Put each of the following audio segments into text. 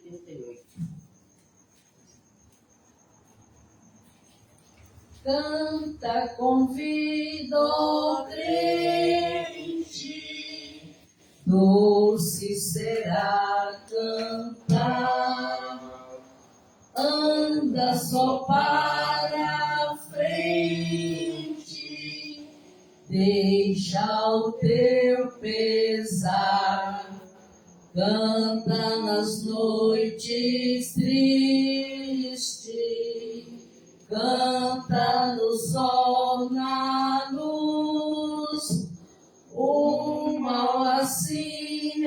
138. Canta, convido o crente, doce será cantar, anda só para a frente, deixa o teu pesar, canta nas noites tristes, canta no sol, na luz, o mal assim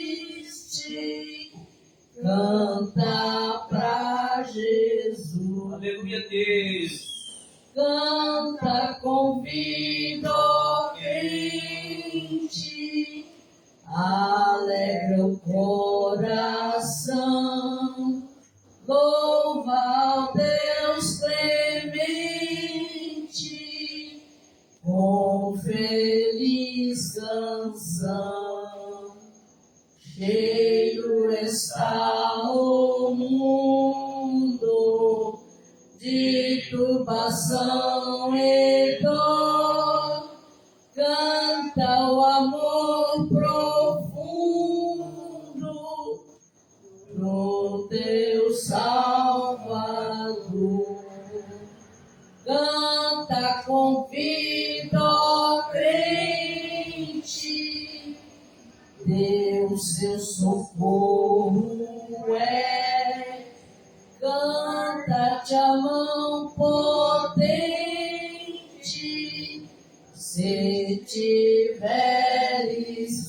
existe, canta pra Jesus. Aleluia, Deus. Canta, convida o crente, alegra o coração, louva ao Deus clemente, com feliz canção. Cheio está o mundo de turbação e dor, canta o amor profundo do teu Salvador. Canta, convida o crente, Deus seu socorro é. Canta-te a mão potente, se tiveres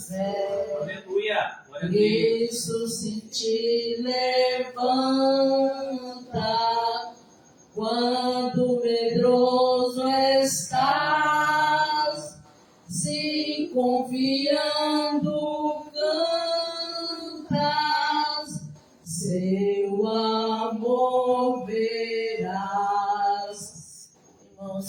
fé. Aleluia. Cristo se te levanta, quando medroso estás, se confiando cantas, seu amor verás. Irmãos,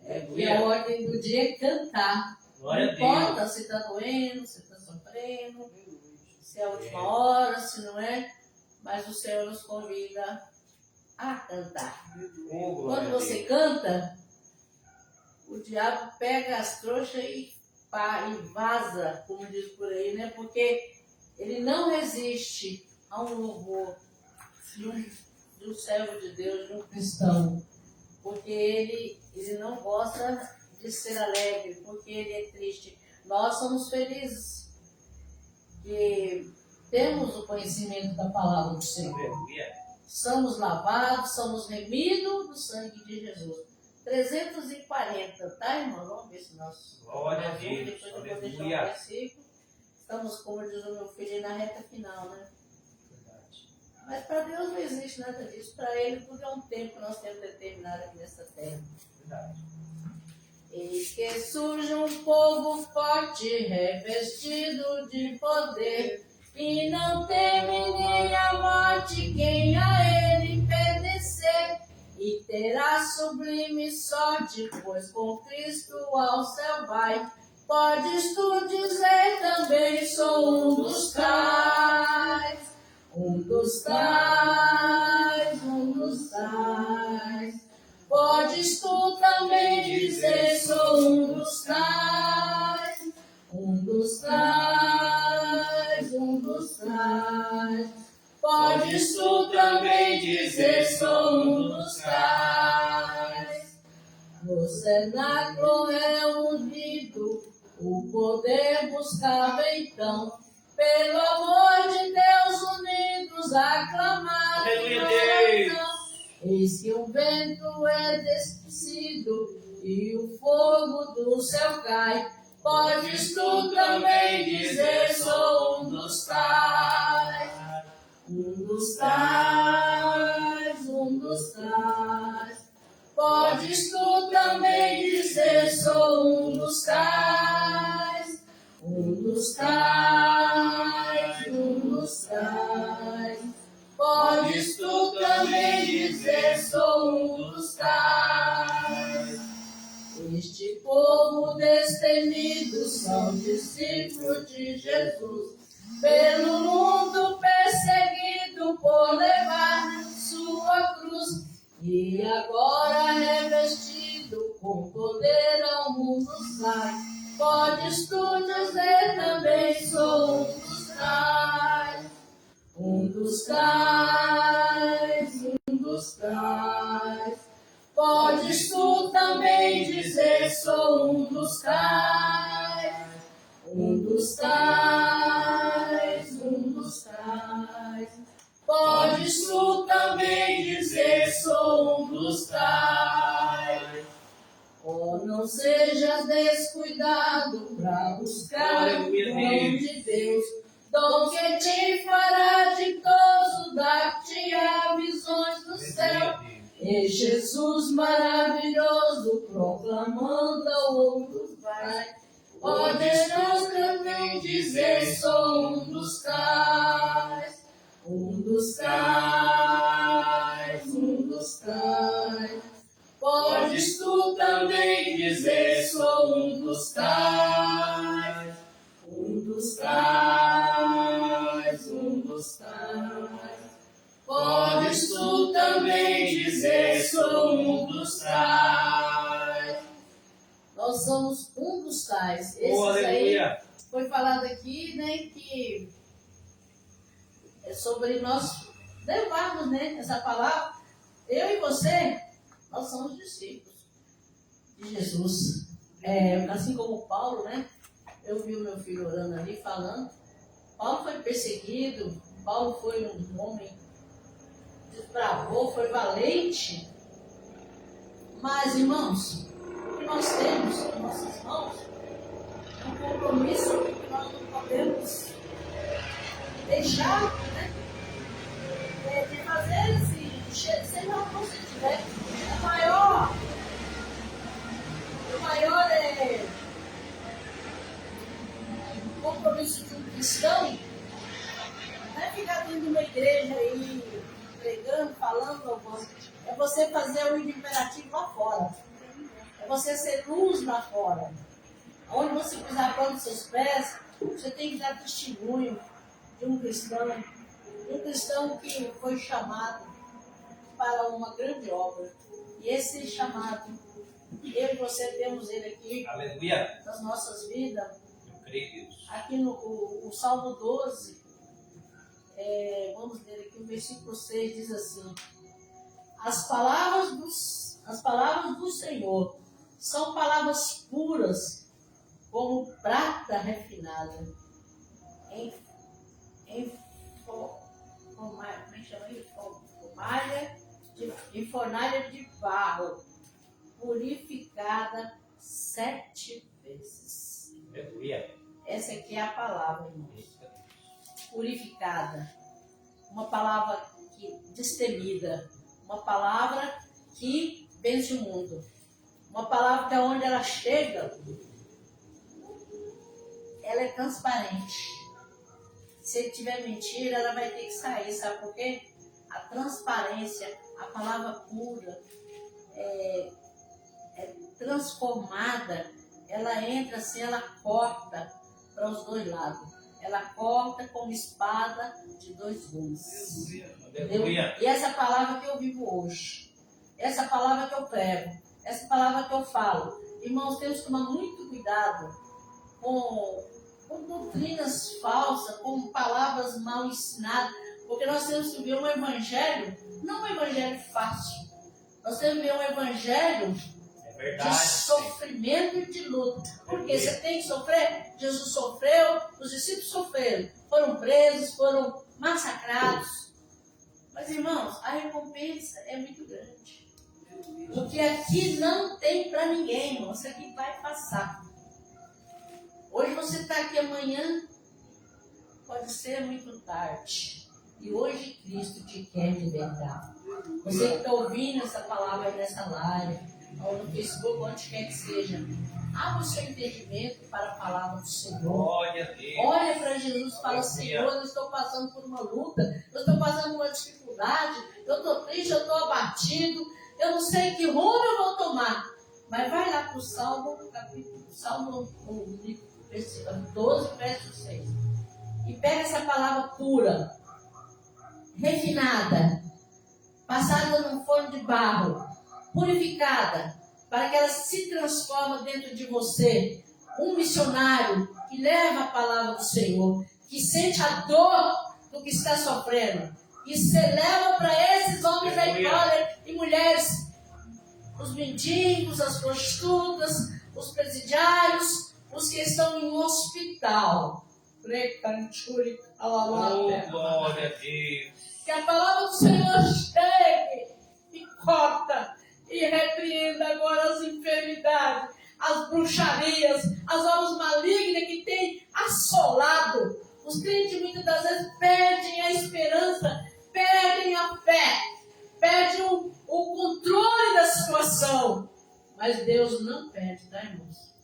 aqui a ordem do dia é cantar. Glória Não a Deus. importa se está doendo, se está sofrendo, se é a última hora, se não é, mas o Senhor nos convida a cantar. Oh, glória Quando a você Deus. canta, o diabo pega as trouxas e vaza, como diz por aí, né? Porque ele não resiste a um louvor de um servo de Deus, de um cristão. Porque ele não gosta de ser alegre, porque ele é triste. Nós somos felizes que temos o conhecimento da palavra do Senhor. Aleluia. Somos lavados, somos remidos do sangue de Jesus. 340, tá, irmão? Vamos ver se nós... Glória a Deus. Depois eu vou deixar um Aleluia. versículo. Estamos, como diz o meu filho, na reta final, né? Mas para Deus não existe nada disso. Para Ele, tudo é um tempo que nós temos determinado aqui nessa terra. Verdade. Eis que surge um povo forte, revestido de poder, e não teme nem a morte quem a ele pedecer, e terá sublime sorte, pois com Cristo ao céu vai. Podes tu dizer também, sou um dos tais, um dos tais, um dos tais. Podes tu também dizer, sou um dos tais, um dos tais, um dos tais. Podes tu também dizer, sou um dos tais. No cenáculo reunido, o poder buscava então, pelo amor de Deus unidos, aclamar. Aleluia, Deus. Eis que o vento é descido e o fogo do céu cai. Podes tu também dizer, sou um dos tais, um dos tais, um dos tais. Podes tu também dizer, sou um dos tais, um dos tais, um dos tais. Podes tu também dizer, sou um dos tais. Este povo destemido são discípulos de Jesus. Pelo mundo Jesus maravilhoso, proclamando ao outro vai. Poderás também dizer, sou um dos tais, um dos tais, um dos tais. Podes tu também dizer, sou um dos tais, um dos tais, um dos tais. Podes tu também dizer, sou um dos tais. Nós somos um dos tais. Esses aí foi falado aqui, né, que é sobre nós levarmos, né, essa palavra. Eu e você, nós somos discípulos de Jesus. Assim como Paulo, né? Eu vi o meu filho orando ali, falando. Paulo foi perseguido, Paulo foi um homem desbravou, foi valente. Mas, irmãos, o que nós temos em nossas mãos é um compromisso que nós não podemos deixar, né, de fazer seja o que você tiver. O maior compromisso de um cristão não é ficar dentro de uma igreja aí, pregando, falando, é você fazer o imperativo lá fora. É você ser luz lá fora. Onde você pisar a planta dos seus pés, você tem que dar testemunho de um cristão que foi chamado para uma grande obra. E esse chamado, eu e você temos ele aqui. Aleluia. Nas nossas vidas. Eu creio, Deus. Aqui no o Salmo 12, vamos ler aqui o versículo 6, diz assim: As palavras do Senhor são palavras puras, como prata refinada, em fornalha de barro, purificada 7 vezes. Aleluia. Essa aqui é a palavra, irmãos. Purificada. Uma palavra destemida. Uma palavra que vence o mundo. Uma palavra que onde ela chega, ela é transparente. Se tiver mentira, ela vai ter que sair. Sabe por quê? A transparência, a palavra pura, é transformada. Ela entra assim, ela corta para os dois lados. Ela corta como espada de 2 gumes. Aleluia. E essa palavra que eu vivo hoje, essa palavra que eu prego, essa palavra que eu falo, irmãos, temos que tomar muito cuidado com doutrinas falsas, com palavras mal ensinadas, porque nós temos que ver um evangelho, não um evangelho fácil. Nós temos que ver um evangelho de sofrimento e de luta. Porque você tem que sofrer. Jesus sofreu, os discípulos sofreram, foram presos, foram massacrados. Mas, irmãos, a recompensa é muito grande. Porque aqui não tem para ninguém, irmão. Isso aqui vai passar. Hoje você está aqui, amanhã pode ser muito tarde. E hoje Cristo te quer libertar. Você que está ouvindo essa palavra nessa live, ou no Facebook, onde quer que seja, abra o seu entendimento para a palavra do Senhor. Glória a Deus. Olha para Jesus e fala: Senhor, eu estou passando por uma luta, eu estou passando por uma dificuldade, eu estou triste, eu estou abatido, eu não sei que rumo eu vou tomar. Mas vai lá para o Salmo 12, verso 6. E pega essa palavra pura, refinada, passada num forno de barro, purificada, para que ela se transforme dentro de você. Um missionário que leva a palavra do Senhor, que sente a dor do que está sofrendo, e se leva para esses homens aí fora e mulheres, os mendigos, as prostitutas, os presidiários, os que estão em um hospital. Glória a Deus. Que a palavra do Senhor chegue e corta e repreenda agora as enfermidades, as bruxarias, as obras malignas que têm assolado. Os crentes muitas das vezes perdem a esperança, perdem a fé, perdem o controle das Mas Deus não perde, tá, irmãos?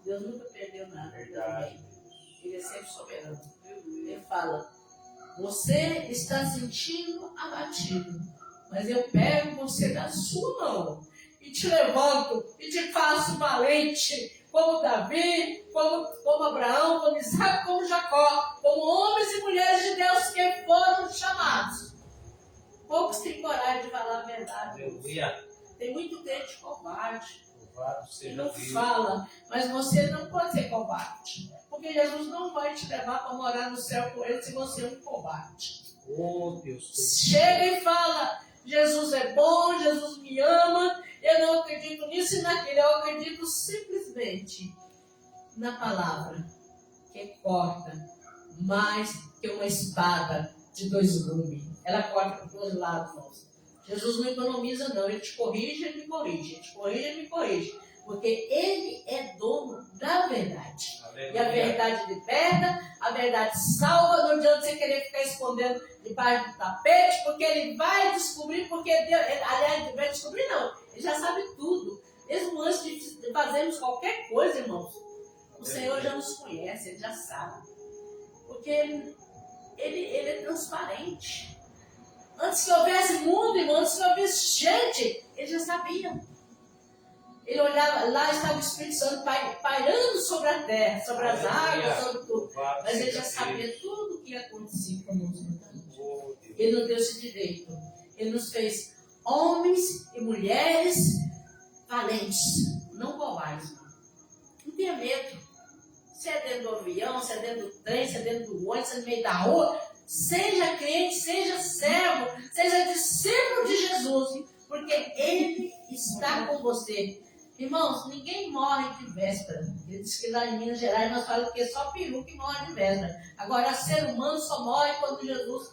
Deus nunca perdeu nada. Verdade. Ele é sempre soberano. Ele fala, você está sentindo abatido, mas eu pego você da sua mão e te levanto e te faço valente, como Davi, como Abraão, como Isaac, como Jacó, como homens e mulheres de Deus que foram chamados. Poucos têm coragem de falar a verdade. Aleluia. Tem muito crente covarde. Louvado Que seja não Deus. fala, mas você não pode ser covarde. Porque Jesus não vai te levar para morar no céu com ele se você é um covarde. Oh, Deus. Chega e fala, Jesus é bom, Jesus me ama, eu não acredito nisso e naquilo, eu acredito simplesmente na palavra, que corta mais que uma espada de dois gumes. Ela corta por dois lados, irmãos. Jesus não economiza não, ele te corrige, ele me corrige, ele te corrige, ele me corrige. Porque ele é dono da verdade. Aleluia. E a verdade liberta, a verdade salva. Não adianta você querer ficar escondendo debaixo do tapete, porque ele vai descobrir, porque Deus, aliás, ele vai descobrir não, ele já sabe tudo. Mesmo antes de fazermos qualquer coisa, irmãos, o Senhor já nos conhece, ele já sabe. Porque ele é transparente. Antes que houvesse mundo, irmão, antes que houvesse gente, ele já sabia. Ele olhava, lá estava o Espírito Santo pairando sobre a terra, sobre as águas, sobre tudo. Mas ele já sabia tudo o que ia acontecer conosco. Ele nos deu esse direito. Ele nos fez homens e mulheres valentes, não covardes. Não tenha medo. Se é dentro do avião, se é dentro do trem, se é dentro do ônibus, se é no meio da rua, seja crente, seja servo, seja discípulo de Jesus, porque Ele está com você. Irmãos, ninguém morre de véspera. Ele diz que lá em Minas Gerais nós falamos que é só peru que morre de véspera. Agora, ser humano só morre quando Jesus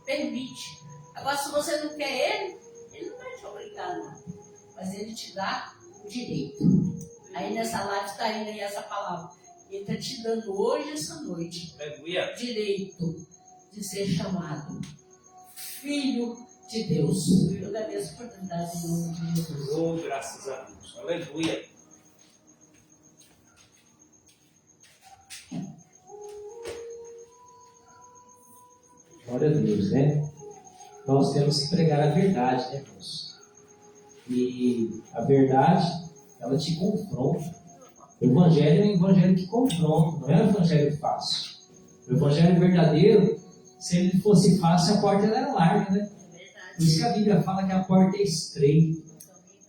permite. Agora, se você não quer Ele não vai te obrigar, não. Mas Ele te dá o direito. Aí nessa live está indo aí essa palavra. Ele está te dando hoje, essa noite, Aleluia. direito de ser chamado Filho de Deus. Eu agradeço a oportunidade em nome de Jesus. Oh, graças a Deus. Aleluia. Glória a Deus, né? Nós temos que pregar a verdade, né, irmãos? E a verdade, ela te confronta. O Evangelho é um Evangelho que confronta, não é um Evangelho fácil. O Evangelho verdadeiro, se ele fosse fácil, a porta era larga, né? Por isso que a Bíblia fala que a porta é estreita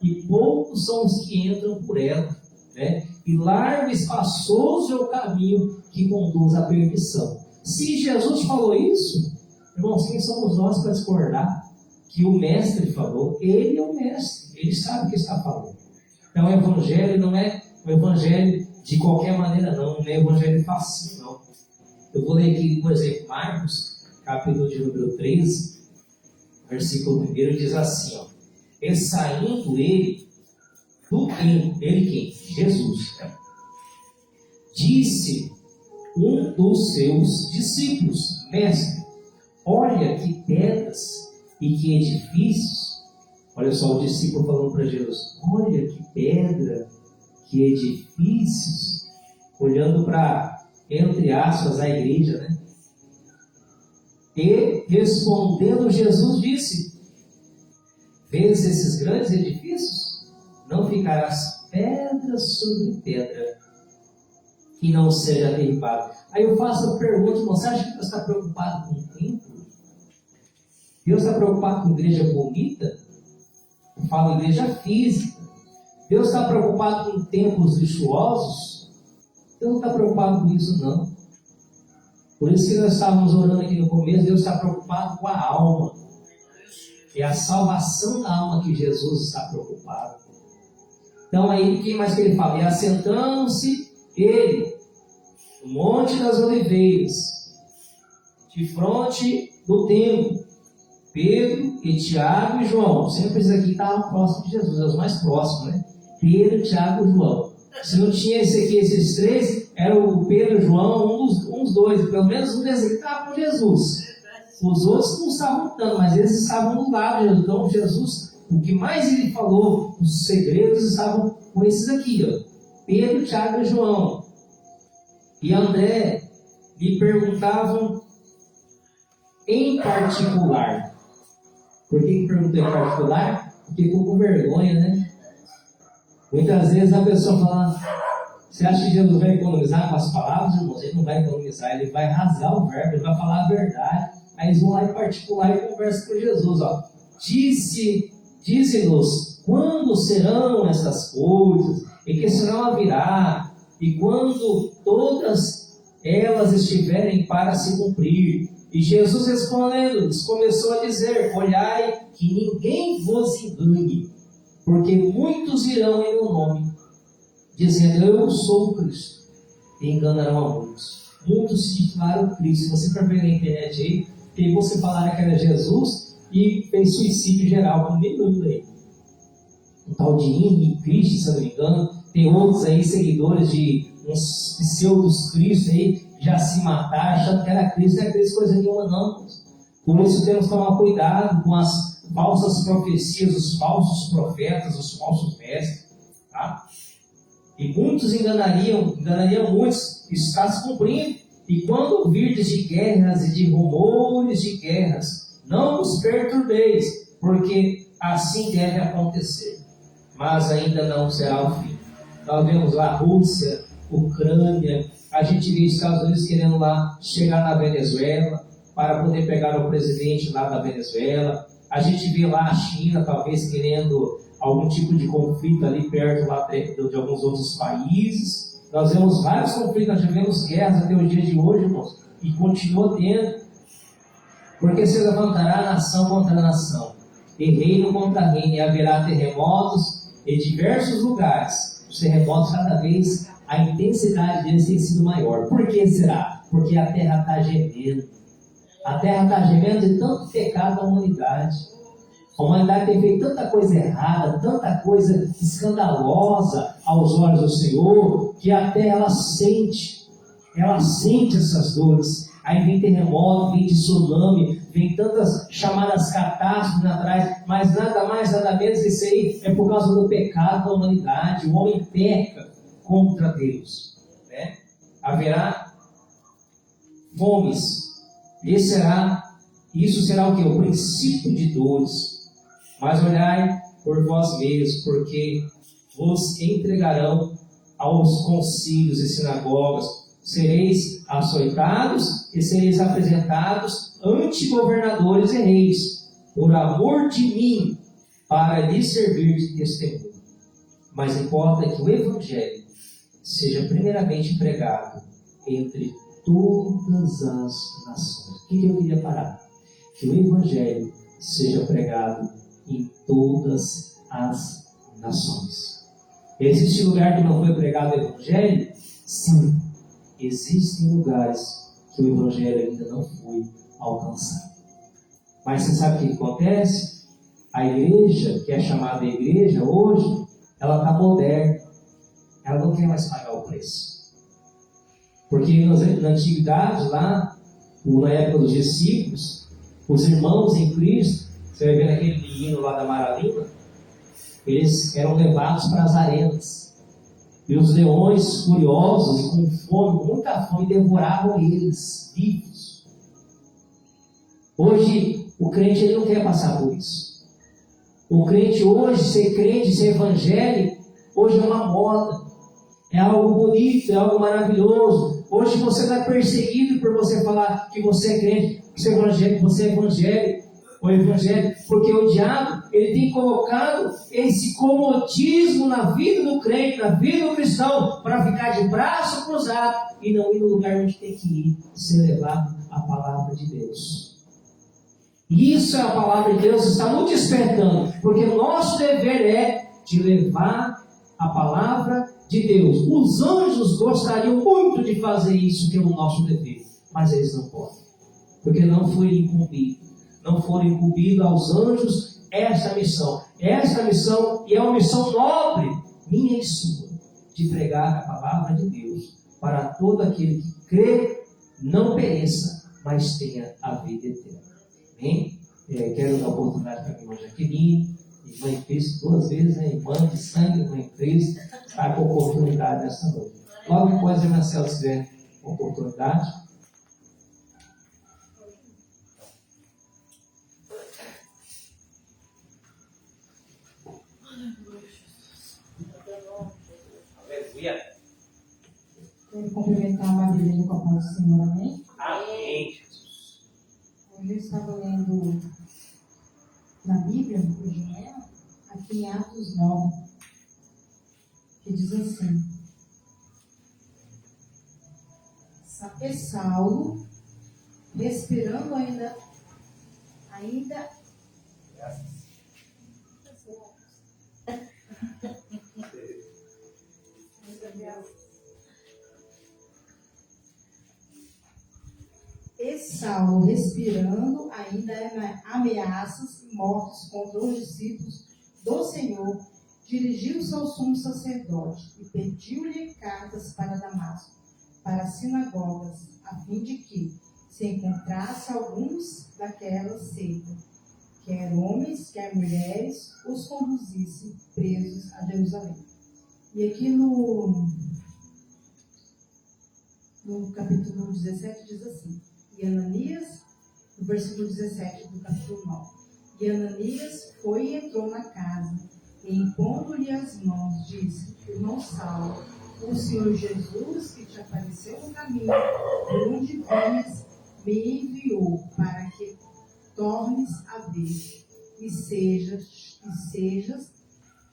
e poucos são os que entram por ela, né? E largo e espaçoso é o caminho que conduz à perdição. Se Jesus falou isso, irmãos, quem somos nós para discordar que o Mestre falou? Ele é o Mestre, ele sabe o que está falando. Então o Evangelho não é um Evangelho de qualquer maneira, não é um Evangelho fácil, não. Eu vou ler aqui, por exemplo, Marcos, capítulo de número 13, versículo 1, diz assim, ó. E saindo ele do templo, ele quem? Jesus. Disse um dos seus discípulos, Mestre, olha que pedras e que edifícios. Olha só o discípulo falando para Jesus, olha que pedra, que edifícios, olhando para, entre aspas, a igreja, né? E respondendo Jesus disse, vês esses grandes edifícios? Não ficarás pedra sobre pedra que não seja derribada. Aí eu faço a pergunta, irmão, você acha que Deus está preocupado com o templo? Deus está preocupado com igreja bonita? Eu falo igreja física. Deus está preocupado com templos luxuosos? Deus não está preocupado com isso, não. Por isso que nós estávamos orando aqui no começo, Deus está preocupado com a alma. É a salvação da alma que Jesus está preocupado. Então aí, quem mais que ele fala? E assentando-se ele no Monte das Oliveiras, de fronte do templo, Pedro e Tiago e João. Sempre esses aqui estavam próximos de Jesus, é os mais próximos, né? Pedro, Tiago e João. Se não tinha esse aqui, esses três, era o Pedro e João, uns dois, pelo menos um desses aqui estava com Jesus. Os outros não estavam tanto, mas eles estavam no lado de Jesus. Então Jesus o que mais ele falou, os segredos estavam com esses aqui, ó. Pedro, Tiago e João. E André lhe perguntavam em particular. Por que perguntou em particular? Porque ficou com vergonha, né? Muitas vezes a pessoa fala: você acha que Jesus vai economizar com as palavras, irmãos? Ele não vai economizar, ele vai rasgar o verbo, ele vai falar a verdade. Aí eles vão lá em particular e conversam com Jesus, ó. Disse-nos quando serão essas coisas, e que sinal haverá, e quando todas elas estiverem para se cumprir. E Jesus respondendo-lhes começou a dizer: olhai que ninguém vos engane, porque muitos irão em meu nome, dizendo eu sou o Cristo, e enganarão a muitos. Muitos se titularam Cristo. Se você for ver na internet aí, tem você falar que era Jesus e fez suicídio geral, com nem mundo aí. Um tal de Henrique Cristo, se eu não me engano. Tem outros aí, seguidores de uns pseudos Cristo aí, já se mataram, achando que era Cristo. Não é Cristo coisa nenhuma, não. Por isso temos que tomar cuidado com as falsas profecias, os falsos profetas, os falsos mestres. Tá? E muitos enganariam muitos. Isso está se cumprindo. E quando ouvirdes de guerras e de rumores de guerras, não os perturbeis, porque assim deve acontecer. Mas ainda não será o fim. Nós vemos lá a Rússia, Ucrânia, a gente vê os Estados Unidos querendo lá chegar na Venezuela para poder pegar o presidente lá da Venezuela. A gente vê lá a China talvez querendo algum tipo de conflito ali perto lá de alguns outros países. Nós vemos vários conflitos, nós tivemos guerras até o dia de hoje, irmãos, e continua tendo. Porque se levantará nação contra nação, e reino contra reino, e haverá terremotos em diversos lugares. Os terremotos, cada vez, a intensidade deles tem sido maior. Por que será? Porque a terra está gemendo. A terra está gemendo de tanto pecado da humanidade. A humanidade tem feito tanta coisa errada, tanta coisa escandalosa aos olhos do Senhor, que a terra ela sente essas dores. Aí vem terremoto, vem tsunami, vem tantas chamadas catástrofes naturais, mas nada mais, nada menos que isso aí é por causa do pecado da humanidade. O homem peca contra Deus. Né? Haverá fomes. Isso será o que? O princípio de dores. Mas olhai por vós mesmos, porque vos entregarão aos concílios e sinagogas, sereis açoitados e sereis apresentados ante governadores e reis, por amor de mim, para lhes servir de testemunho. Mas importa que o Evangelho seja primeiramente pregado entre todas as nações. O que eu queria parar? Que o Evangelho seja pregado em todas as nações. Existe lugar que não foi pregado o Evangelho? Sim. Existem lugares que o Evangelho ainda não foi alcançado. Mas você sabe o que acontece? A igreja, que é chamada igreja hoje, ela está moderna. Ela não quer mais pagar o preço. Porque na antiguidade, lá, na época dos discípulos, os irmãos em Cristo, você vai ver naquele menino lá da Maralina, eles eram levados para as arenas. E os leões furiosos, com fome, com muita fome, devoravam eles vivos. Hoje, o crente ele não quer passar por isso. O crente hoje, ser crente, ser evangélico, hoje é uma moda. É algo bonito, é algo maravilhoso. Hoje você está perseguido por você falar que você é crente, que você é evangélico. O evangelho, porque o diabo ele tem colocado esse comodismo na vida do crente, na vida do cristão, para ficar de braço cruzado e não ir no lugar onde tem que ir, ser levado a palavra de Deus. E isso é a palavra de Deus, está nos despertando, porque o nosso dever é de levar a palavra de Deus. Os anjos gostariam muito de fazer isso, que é o nosso dever, mas eles não podem, porque não foi incumbido. Não foram incumbidos aos anjos esta missão. Esta missão, e é uma missão nobre, minha e sua, de pregar a palavra de Deus para todo aquele que crê, não pereça, mas tenha a vida eterna. Amém? Quero dar a oportunidade para a minha irmã Jaqueline, Irmã em Cristo, 2 vezes, né? Irmã de sangue, irmã em Cristo, está com oportunidade nessa noite. Logo depois, a Marcela, se tiver oportunidade. Aleluia. Quero cumprimentar a Maria com a paz do Senhor, amém? Amém, Jesus. Hoje eu estava lendo na Bíblia, hoje de manhã, aqui em Atos 9, que diz assim: E Saulo, respirando ainda ameaças e mortes contra os discípulos do Senhor, dirigiu-se ao sumo sacerdote e pediu-lhe cartas para Damasco, para as sinagogas, a fim de que, se encontrasse alguns daquela seita, quer homens, quer mulheres, os conduzisse presos a Jerusalém. E aqui no capítulo 17 diz assim: E Ananias, no versículo 17 do capítulo 9, e Ananias foi e entrou na casa, e impondo-lhe as mãos, disse: Irmão Saulo, o Senhor Jesus, que te apareceu no caminho, por onde vinhas, me enviou para que tornes a ver e sejas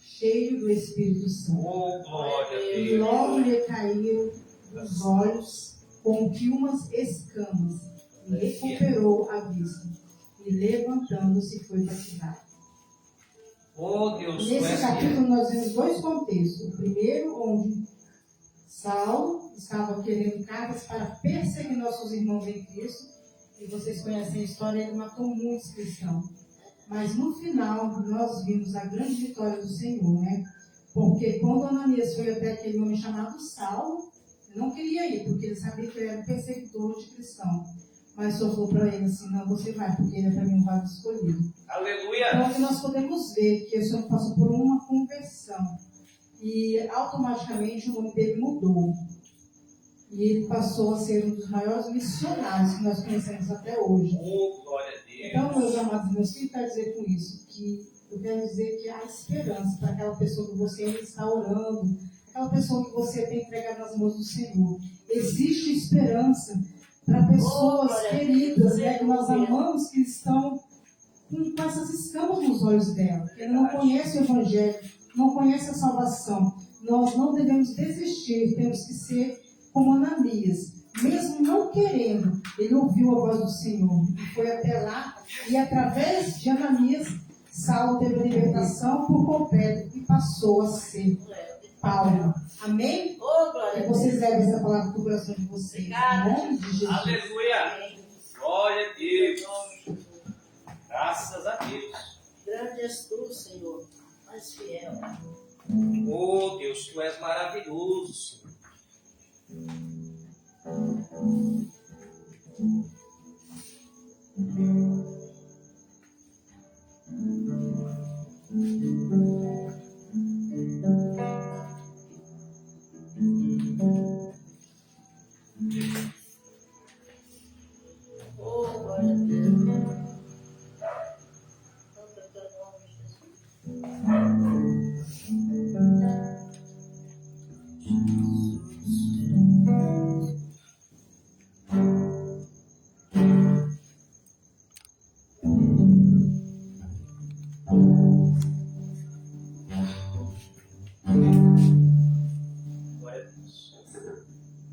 cheio do Espírito Santo. Oh, glória a E Deus. logo lhe caíram os olhos como que umas escamas, e recuperou a vista, e levantando-se foi batizado. Oh, Deus, tu Nesse és capítulo nós vemos 2 contextos. O primeiro, onde Saulo estava querendo cartas para perseguir nossos irmãos em Cristo, e vocês conhecem a história, ele matou muitos cristãos. Mas no final, nós vimos a grande vitória do Senhor, né? Porque quando Ananias foi até aquele homem chamado Saulo, ele não queria ir, porque ele sabia que ele era um perseguidor de cristão. Mas só falou para ele assim: não, você vai, porque ele é para mim um vaso escolhido. Aleluia. Então, aqui nós podemos ver que esse homem passou por uma conversão. E automaticamente o nome dele mudou. E ele passou a ser um dos maiores missionários que nós conhecemos até hoje. Oh, glória a Deus. Então, meus amados, meus filhos, quero dizer com isso que eu quero dizer que há esperança para aquela pessoa que você está orando, aquela pessoa que você tem entregado nas mãos do Senhor. Existe esperança para pessoas queridas, né, que nós amamos, que estão com essas escamas nos olhos dela, que não conhecem o Evangelho, não conhecem a salvação. Nós não devemos desistir, temos que ser como Ananias. Mesmo não querendo, ele ouviu a voz do Senhor e foi até lá, e através de Ananias, Saulo teve a libertação por completo e passou a ser Paulo. Amém? E vocês levem essa palavra para o coração de vocês. Em nome de Jesus. Aleluia. Glória a Deus. Graças a Deus. Grande és tu, Senhor, mas fiel. Oh, Deus, tu és maravilhoso, Senhor. Oh, glória a Deus. Santo é teu nome, Jesus. Glória a Deus.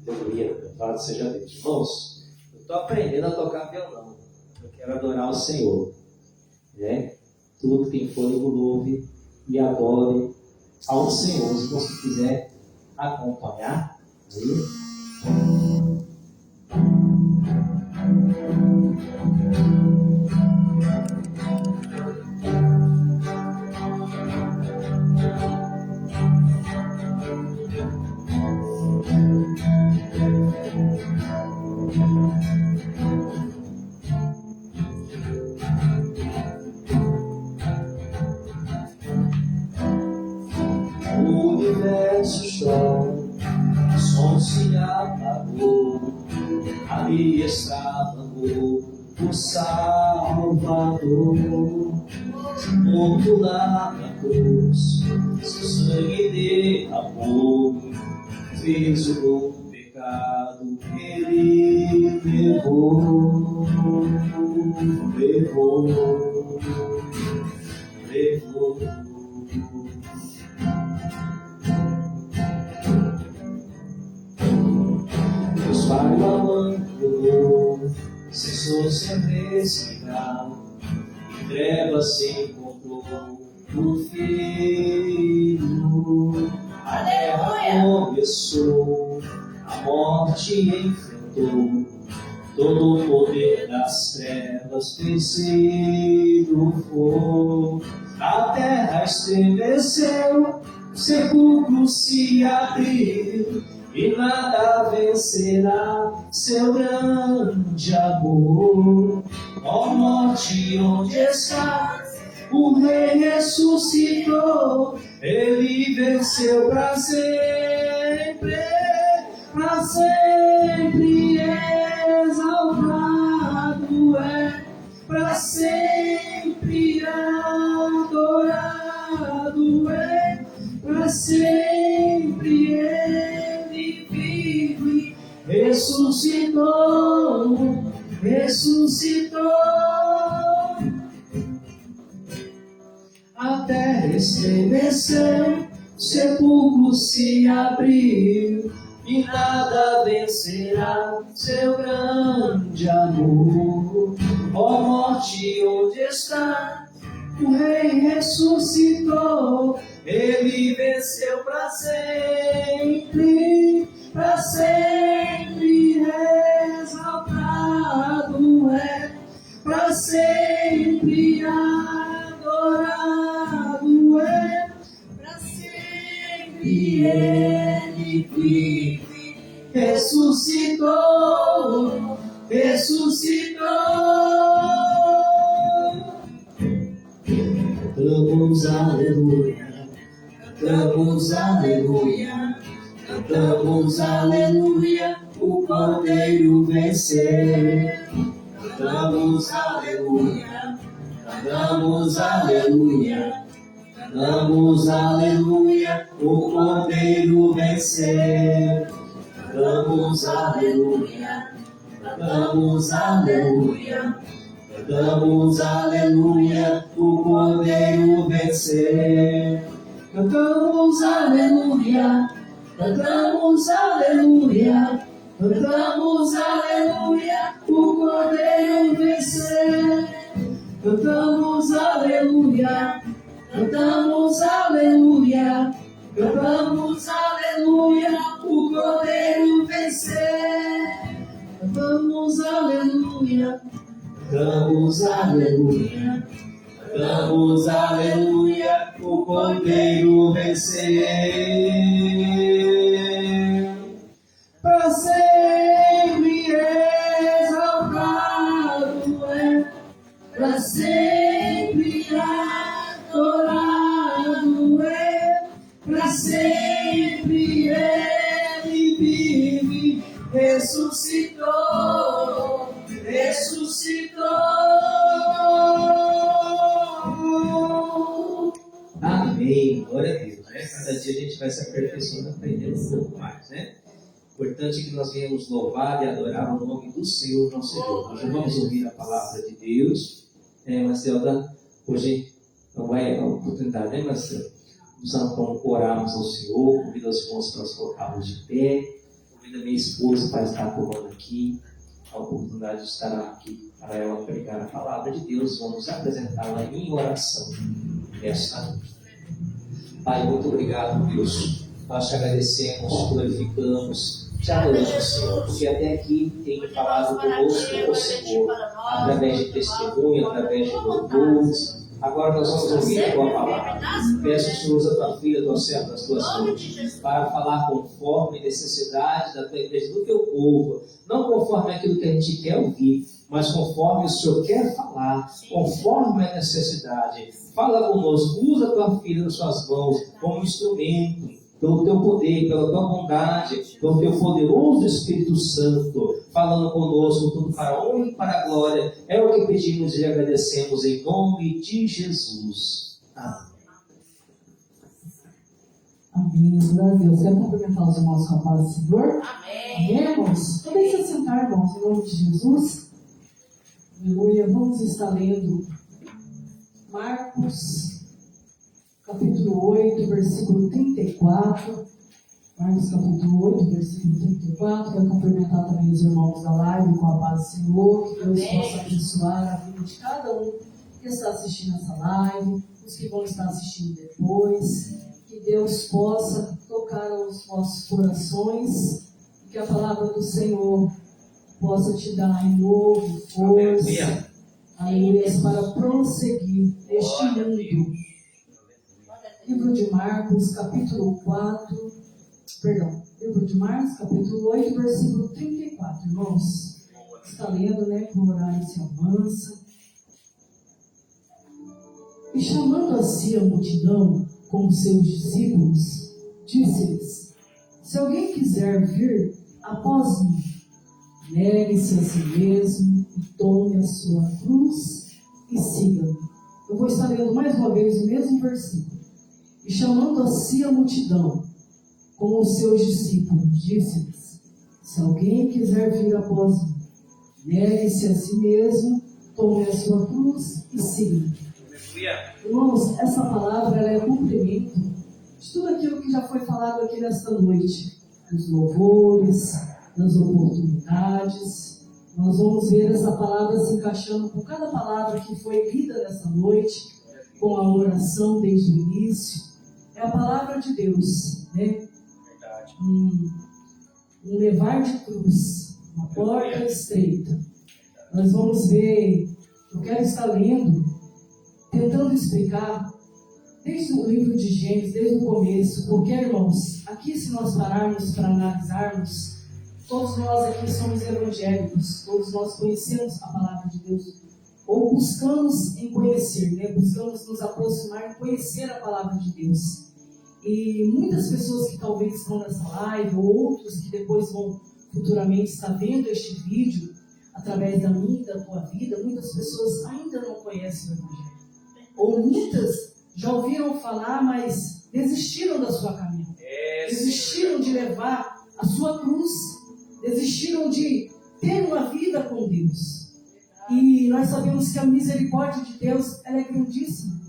Aleluia, louvado seja Deus. Irmãos, eu estou aprendendo a tocar violão. Eu quero adorar o Senhor. Né? Tudo que tem fôlego, louve e adore ao Senhor. Se você quiser acompanhar, aí. o Salvador, morto lá na cruz, seu sangue derramou, fez o novo pecado, ele levou. Deus Pai o abandonou, cessou sem respirar, em trevas se encontrou o Filho. A guerra começou, a morte enfrentou, todo o poder das trevas vencido foi. A terra estremeceu, o sepulcro se abriu, e nada vencerá seu grande amor. Ó morte, onde está? O Rei ressuscitou, ele venceu para sempre exaltado é, para sempre adorado é, para sempre ele vive, ressuscitou. A terra estremeceu, o sepulcro se abriu, e nada vencerá seu grande amor. Ó morte, onde está? O Rei ressuscitou, ele venceu para sempre exaltado é, para sempre adorado é, para sempre ele vive, ressuscitou. Cantamos aleluia, cantamos aleluia, cantamos aleluia, o Cordeiro venceu. Cantamos aleluia, cantamos aleluia, cantamos aleluia, o Cordeiro venceu. Cantamos aleluia, cantamos aleluia, cantamos aleluia, o Cordeiro venceu. Cantamos aleluia, cantamos aleluia, cantamos aleluia, o Cordeiro venceu. Cantamos aleluia, cantamos aleluia, cantamos aleluia, o Cordeiro venceu. Cantamos aleluia, cantamos aleluia, cantamos aleluia, o Cordeiro venceu. Para sempre exaltado é, para sempre adorado é, para sempre ele vive, ressuscitou. Amém, glória a Deus, né? Cada dia a gente vai se aperfeiçoando, aprendendo um pouco mais, né? Importante que nós venhamos louvar e adorar o nome do Senhor, nosso Deus. Hoje vamos ouvir a palavra de Deus. Marcelda, hoje não é a oportunidade, né, Marcelo? Vamos orarmos ao Senhor, convido os irmãos para nós colocarmos de pé, convido a minha esposa para estar comando aqui, a oportunidade de estar aqui para ela pregar a palavra de Deus. Vamos apresentá-la em oração esta noite. Pai, muito obrigado, Deus. Nós te agradecemos, glorificamos, te adoramos, Senhor, porque até aqui tem falado conosco, o Senhor, através de testemunho, através de louvores. Agora nós vamos ouvir a tua palavra. Peço, Senhor, usa a tua filha, tua serva, das tuas mãos, para falar conforme a necessidade da tua igreja, do teu povo, não conforme aquilo que a gente quer ouvir, mas conforme o Senhor quer falar, conforme a necessidade. Fala conosco, usa a tua filha nas suas mãos como instrumento pelo teu poder, pela tua bondade, pelo teu poderoso Espírito Santo, falando conosco, tudo para a honra e para a glória. É o que pedimos e agradecemos em nome de Jesus. Amém. Amém. Glória a Deus. Quero cumprimentar os irmãos com a paz do Senhor. Amém. Amém, irmãos? Podem se assentar, irmãos, em nome de Jesus. Aleluia. Vamos estar lendo Marcos, capítulo 8, versículo 34. Marcos, capítulo 8, versículo 34. Quero cumprimentar também os irmãos da live com a paz do Senhor. Que Deus possa abençoar a vida de cada um que está assistindo essa live, os que vão estar assistindo depois. Que Deus possa tocar os nossos corações, que a palavra do Senhor possa te dar em novo força, aleluia, para prosseguir neste mundo. Livro de Marcos, capítulo 8, versículo 34, irmãos. Está lendo, né, com o horário se avança. E chamando a si a multidão, como seus discípulos, disse-lhes: se alguém quiser vir após mim, negue-se a si mesmo e tome a sua cruz e siga-me. Eu vou estar lendo mais uma vez o mesmo versículo. E chamando a si a multidão, como os seus discípulos, disse-lhes: se alguém quiser vir após mim, negue-se a si mesmo, tome a sua cruz e siga-me. Irmãos, essa palavra ela é cumprimento de tudo aquilo que já foi falado aqui nesta noite, dos louvores, das oportunidades. Nós vamos ver essa palavra se encaixando com cada palavra que foi lida nessa noite, com a oração desde o início. É a palavra de Deus, né? Um levar de cruz, uma porta estreita. Nós vamos ver, eu quero estar lendo, tentando explicar, desde o livro de Gênesis, desde o começo, porque, irmãos, aqui se nós pararmos para analisarmos, todos nós aqui somos evangélicos, todos nós conhecemos a palavra de Deus, ou buscamos em conhecer, né? Buscamos nos aproximar e conhecer a palavra de Deus. E muitas pessoas que talvez estão nessa live, ou outros que depois vão futuramente estar vendo este vídeo, através da minha e da tua vida, muitas pessoas ainda não conhecem o Evangelho. Ou muitas já ouviram falar, mas desistiram da sua caminhada. Desistiram de levar a sua cruz. Desistiram de ter uma vida com Deus. E nós sabemos que a misericórdia de Deus ela é grandíssima.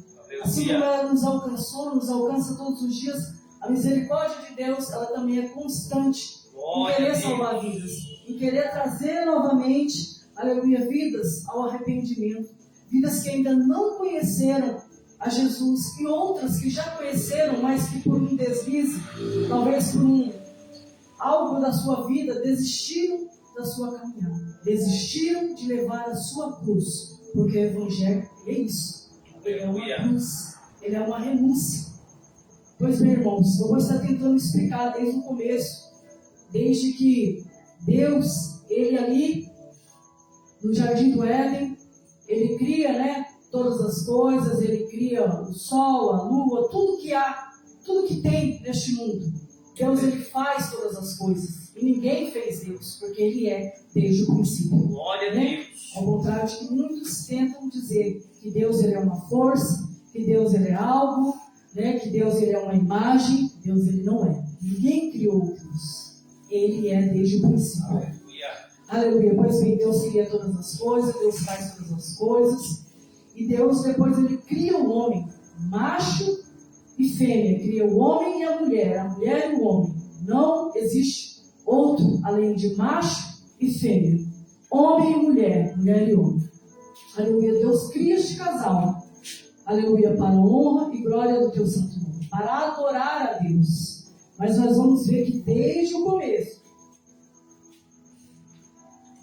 Assim como ela nos alcançou, nos alcança todos os dias, a misericórdia de Deus ela também é constante em querer salvar vidas. Em querer trazer novamente, aleluia, vidas ao arrependimento. Vidas que ainda não conheceram a Jesus e outras que já conheceram, mas que por um deslize, talvez por algo da sua vida, desistiram da sua caminhada. Desistiram de levar a sua cruz. Porque o Evangelho é isso. Ele é uma cruz. Ele é uma renúncia. Pois bem, irmãos, eu vou estar tentando explicar desde o começo. Desde que Deus, Ele ali, no Jardim do Éden, Ele cria, né, todas as coisas, Ele cria o sol, a lua, tudo que há, tudo que tem neste mundo. Deus, Ele faz todas as coisas. E ninguém fez Deus, porque Ele é desde o princípio. Glória a Deus. Ao contrário de que muitos tentam dizer que Deus Ele é uma força, que Deus Ele é algo, né, que Deus Ele é uma imagem. Deus Ele não é. Ninguém criou Deus. Ele é desde o princípio. Aleluia. Pois bem, Deus cria todas as coisas, Deus faz todas as coisas. E Deus depois Ele cria o homem, macho e fêmea. Cria o homem e a mulher e o homem. Não existe outro além de macho e fêmea. Homem e mulher e homem. Aleluia. Deus cria este casal. Aleluia. Para a honra e glória do teu santo nome. Para adorar a Deus. Mas nós vamos ver que desde o começo,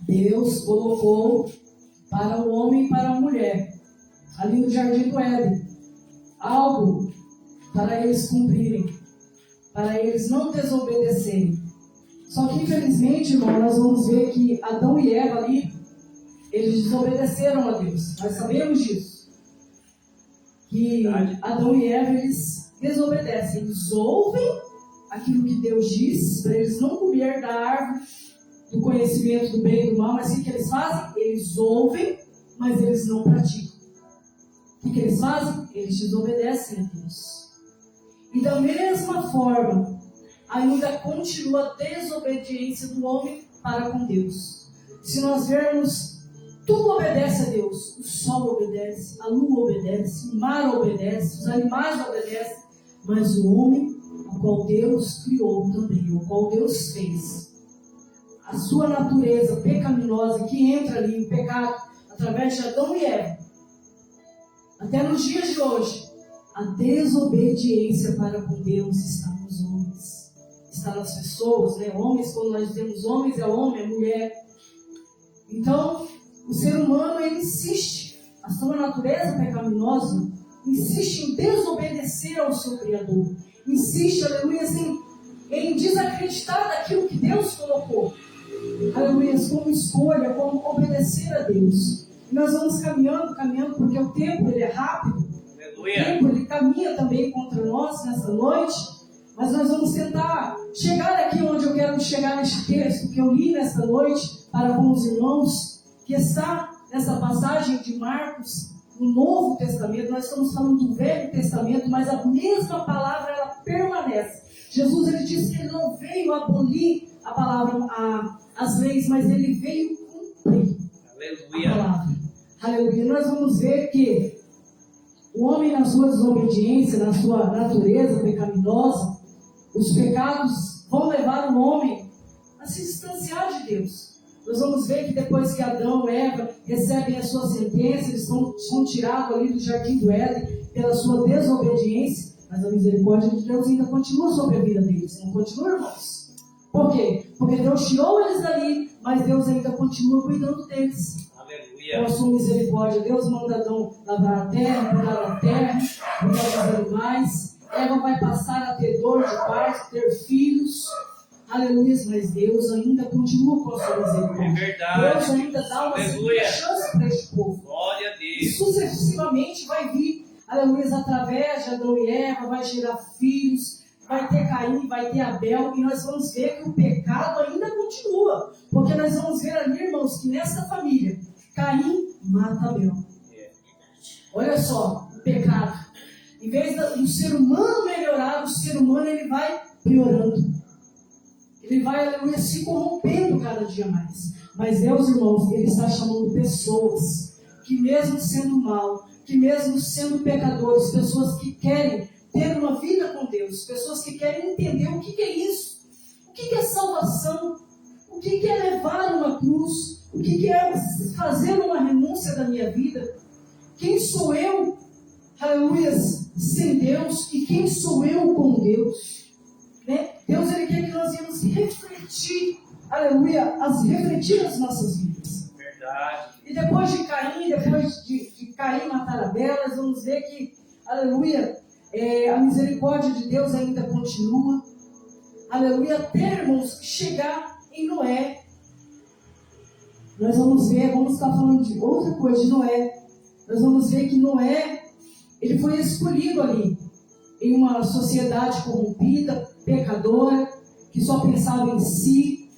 Deus colocou para o homem e para a mulher, ali no Jardim do Éden, algo para eles cumprirem, para eles não desobedecerem. Só que infelizmente, irmão, nós vamos ver que Adão e Eva ali, eles desobedeceram a Deus. Nós sabemos disso. Que Adão e Eva, eles desobedecem. Eles ouvem, aquilo que Deus diz, para eles não comer da árvore do conhecimento do bem e do mal, mas o que eles fazem? Eles ouvem, mas eles não praticam. O que eles fazem? Eles desobedecem a Deus. E da mesma forma, ainda continua a desobediência do homem para com Deus. Se nós vermos, tudo obedece a Deus. O sol obedece, a lua obedece, o mar obedece, os animais obedecem, mas o homem, o qual Deus criou também, o qual Deus fez, a sua natureza pecaminosa que entra ali, o pecado, através de Adão e Eva, até nos dias de hoje, a desobediência para com Deus está nos homens, está nas pessoas, né? Homens, quando nós dizemos homens, é homem, é mulher. Então, o ser humano, ele insiste, a sua natureza pecaminosa, insiste em desobedecer ao seu Criador, insiste, aleluia, em desacreditar daquilo que Deus colocou, aleluia, como escolha, como obedecer a Deus. E nós vamos caminhando, porque o tempo ele é rápido, aleluia. O tempo ele caminha também contra nós nessa noite, mas nós vamos tentar chegar aqui onde eu quero chegar neste texto que eu li nesta noite para com os irmãos, que está nessa passagem de Marcos, no Novo Testamento. Nós estamos falando do Velho Testamento, mas a mesma palavra ela permanece. Jesus ele disse que ele não veio abolir a palavra, as leis, mas ele veio cumprir a palavra. Aleluia. Nós vamos ver que o homem, na sua desobediência, na sua natureza pecaminosa, os pecados vão levar o homem a se distanciar de Deus. Nós vamos ver que depois que Adão e Eva recebem a sua sentença, eles são tirados ali do jardim do Éden pela sua desobediência, mas a misericórdia de Deus ainda continua sobre a vida deles. Não continua, irmãos? Por quê? Porque Deus tirou eles dali, mas Deus ainda continua cuidando deles. Com a sua misericórdia, Deus manda Adão lavar a terra, cuidar da terra, cuidar dos animais. Eva vai passar a ter dor de parto, ter filhos. Aleluia, mas Deus ainda continua com a sua misericórdia. É verdade. Deus ainda dá uma segunda chance para este povo. Glória a Deus. E sucessivamente vai vir, aleluia, através de Adão e Eva, vai gerar filhos, vai ter Caim, vai ter Abel, e nós vamos ver que o pecado ainda continua. Porque nós vamos ver ali, irmãos, que nessa família, Caim mata Abel. Olha só, o pecado. Em vez do ser humano melhorar, o ser humano ele vai piorando. Ele vai, aleluia, se corrompendo cada dia mais. Mas Deus, irmãos, ele está chamando pessoas que mesmo sendo mal, que mesmo sendo pecadores, pessoas que querem ter uma vida com Deus, pessoas que querem entender o que é isso, o que é salvação, o que é levar uma cruz, o que é fazer uma renúncia da minha vida, quem sou eu, aleluia, sem Deus, e quem sou eu com Deus, né? Deus ele quer que nós venhamos refletir, aleluia, refletir as nossas vidas. Verdade. E depois de Caim matar Abel, nós vamos ver que, aleluia, a misericórdia de Deus ainda continua, aleluia, até, irmãos, chegar em Noé. Nós vamos estar falando de outra coisa, de Noé. Nós vamos ver que Noé, ele foi escolhido ali, em uma sociedade corrompida, pecadora, que só pensava em si,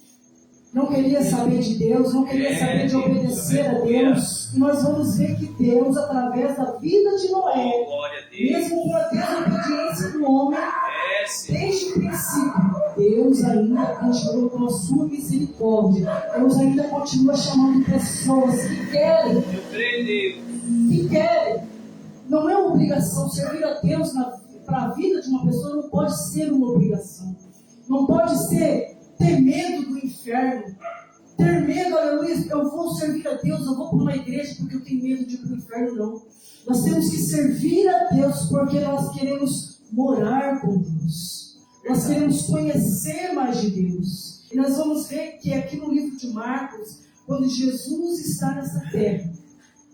não queria saber de Deus, não queria saber de obedecer a Deus. E nós vamos ver que Deus, através da vida de Noé, mesmo com a desobediência do homem, desde o princípio, Deus ainda continua com a sua misericórdia. Deus ainda continua chamando pessoas que querem. Não é uma obrigação. Servir a Deus para a vida de uma pessoa não pode ser uma obrigação. Não pode ser ter medo do inferno. Ter medo, aleluia, eu vou servir a Deus, eu vou para uma igreja porque eu tenho medo de ir para o inferno, não. Nós temos que servir a Deus porque nós queremos morar com Deus. Nós queremos conhecer mais de Deus. E nós vamos ver que aqui no livro de Marcos, quando Jesus está nessa terra,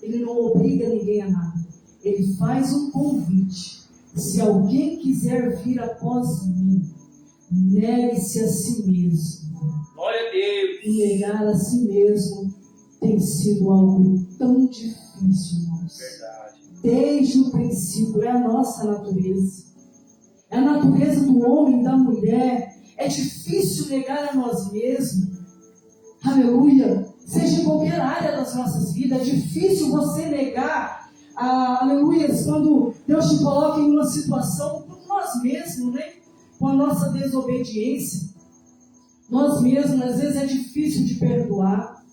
ele não obriga ninguém a nada. Ele faz um convite. Se alguém quiser vir após mim, negue-se a si mesmo. Glória a Deus. E negar a si mesmo tem sido algo tão difícil, irmãos. Verdade. Desde o princípio, é a nossa natureza. É a natureza do homem, da mulher. É difícil negar a nós mesmos. Aleluia. Seja em qualquer área das nossas vidas, é difícil você negar, aleluia, quando Deus te coloca em uma situação com nós mesmos, né? Com a nossa desobediência. Nós mesmos, às vezes é difícil de perdoar.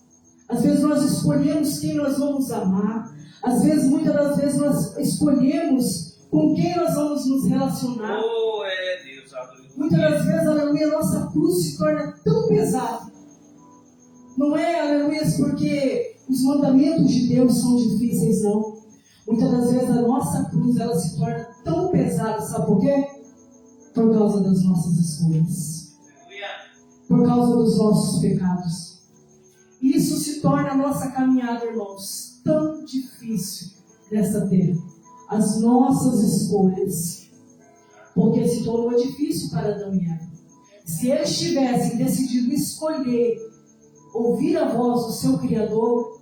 Às vezes nós escolhemos quem nós vamos amar. Às vezes, muitas das vezes, nós escolhemos com quem nós vamos nos relacionar. Oh, é Deus, aleluia. Muitas das vezes, aleluia, a nossa cruz se torna tão pesada. Não é, aleluia, porque os mandamentos de Deus são difíceis, não. Muitas das vezes a nossa cruz, ela se torna tão pesada, sabe por quê? Por causa das nossas escolhas. Por causa dos nossos pecados. Isso se torna a nossa caminhada, irmãos, tão difícil nessa terra. As nossas escolhas. Porque se tornou difícil para Adão e Eva. Se eles tivessem decidido escolher, ouvir a voz do seu Criador,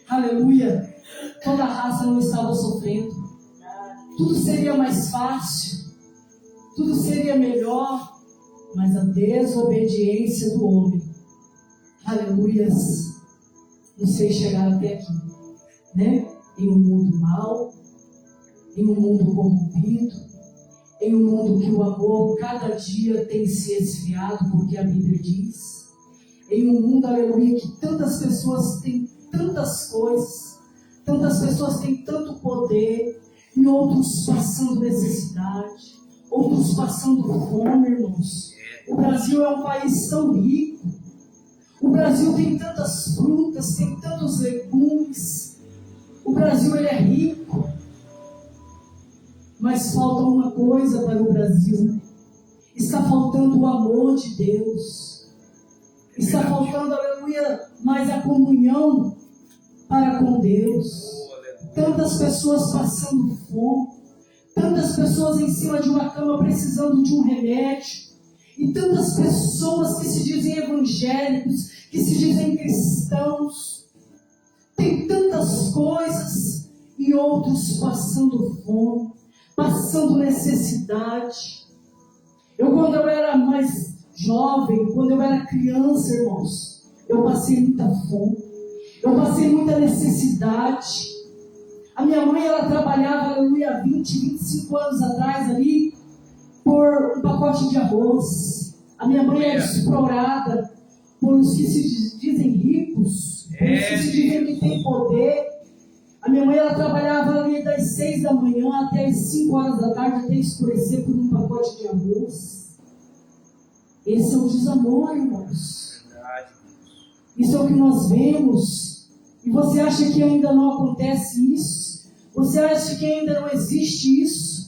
aleluia, toda a raça não estava sofrendo. Tudo seria mais fácil. Tudo seria melhor. Mas a desobediência do homem, aleluias, nos fez chegar até aqui, né? Em um mundo mau, em um mundo corrompido, em um mundo que o amor cada dia tem se esfriado, porque a Bíblia diz, em um mundo, aleluia, que tantas pessoas têm tantas coisas, tantas pessoas têm tanto poder, e outros passando necessidade, outros passando fome, irmãos. O Brasil é um país tão rico. O Brasil tem tantas frutas, tem tantos legumes. O Brasil, ele é rico. Mas falta uma coisa para o Brasil. Está faltando o amor de Deus. Está faltando, aleluia, mais a comunhão para com Deus. Tantas pessoas passando fome. Tantas pessoas em cima de uma cama precisando de um remédio. E tantas pessoas que se dizem evangélicos, que se dizem cristãos. Tem tantas coisas e outros passando fome, passando necessidade. Quando eu era mais jovem, quando eu era criança, irmãos, eu passei muita fome. Eu passei muita necessidade. A minha mãe, ela trabalhava, aleluia, 20, 25 anos atrás ali, por um pacote de arroz. A minha mãe era explorada por os que se dizem ricos, por os que se dizem que têm poder. A minha mãe, ela trabalhava ali das 6 da manhã até as 5 horas da tarde, até escurecer, por um pacote de arroz. Esse é o desamor, irmãos. Isso é o que nós vemos. E você acha que ainda não acontece isso? Você acha que ainda não existe isso?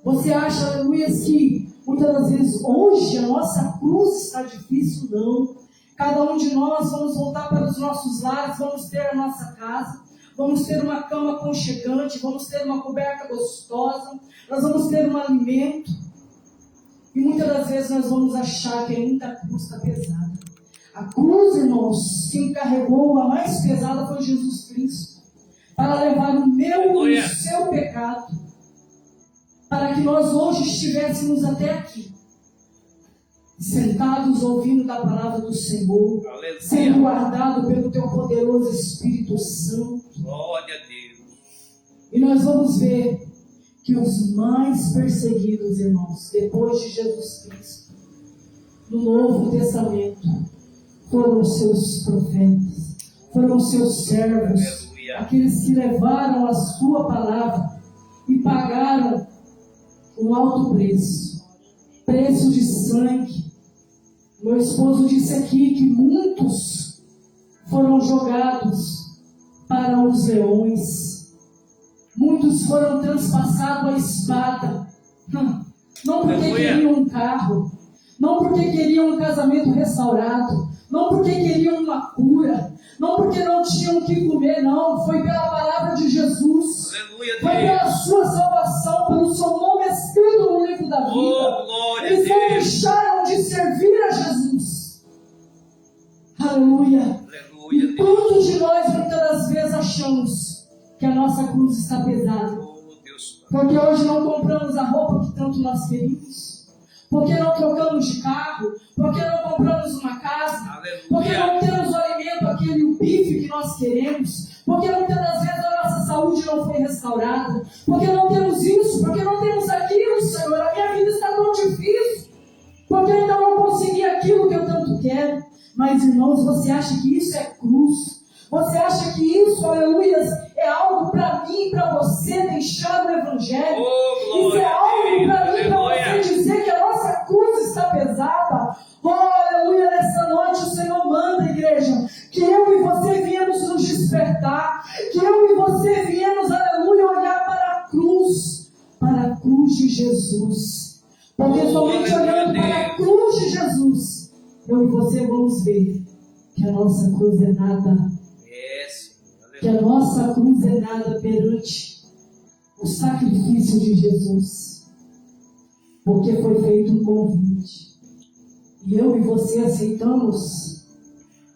Você acha, aleluia, que muitas das vezes hoje a nossa cruz está difícil? Não. Cada um de nós vamos voltar para os nossos lares, vamos ter a nossa casa, vamos ter uma cama aconchegante, vamos ter uma coberta gostosa, nós vamos ter um alimento. E muitas das vezes nós vamos achar que ainda a cruz está pesada. A cruz, irmãos, quem carregou a mais pesada foi Jesus Cristo, para levar o meu e o seu pecado, para que nós hoje estivéssemos até aqui, sentados ouvindo da palavra do Senhor, aleluia, sendo guardado pelo teu poderoso Espírito Santo. Glória a Deus. E nós vamos ver que os mais perseguidos, irmãos, depois de Jesus Cristo, no Novo Testamento, foram os seus profetas, foram os seus servos, aleluia, aqueles que levaram a sua palavra e pagaram um alto preço, preço de sangue. Meu esposo disse aqui que muitos foram jogados para os leões, muitos foram transpassados a espada, não porque queriam um carro, não porque queriam um casamento restaurado, não porque queriam uma cura, não porque não tinham o que comer, não, foi pela palavra de Jesus, aleluia, foi pela sua salvação, pelo seu nome escrito no livro da vida. Eles não deixaram de servir a Jesus. Aleluia. Aleluia, e todos de nós muitas das vezes achamos que a nossa cruz está pesada, Porque hoje não compramos a roupa que tanto nós queríamos. Porque não trocamos de carro. Porque não compramos uma casa. Porque não temos o alimento, o bife que nós queremos. Porque muitas das vezes a nossa saúde não foi restaurada. Porque não temos isso. Porque não temos aquilo, Senhor. A minha vida está tão difícil. Porque eu ainda não consegui aquilo que eu tanto quero. Mas, irmãos, você acha que isso é cruz? Você acha que isso, aleluia, é algo para mim e para você deixar o Evangelho? Isso é algo para mim e para você dizer que a nossa cruz está pesada? Oh, aleluia, nessa noite o Senhor manda, igreja, que eu e você viemos nos despertar, que eu e você viemos, aleluia, olhar para a cruz de Jesus. Porque somente olhando para a cruz de Jesus, eu e você vamos ver que a nossa cruz é nada. Que a nossa cruz é nada perante o sacrifício de Jesus. Porque foi feito um convite. E eu e você aceitamos,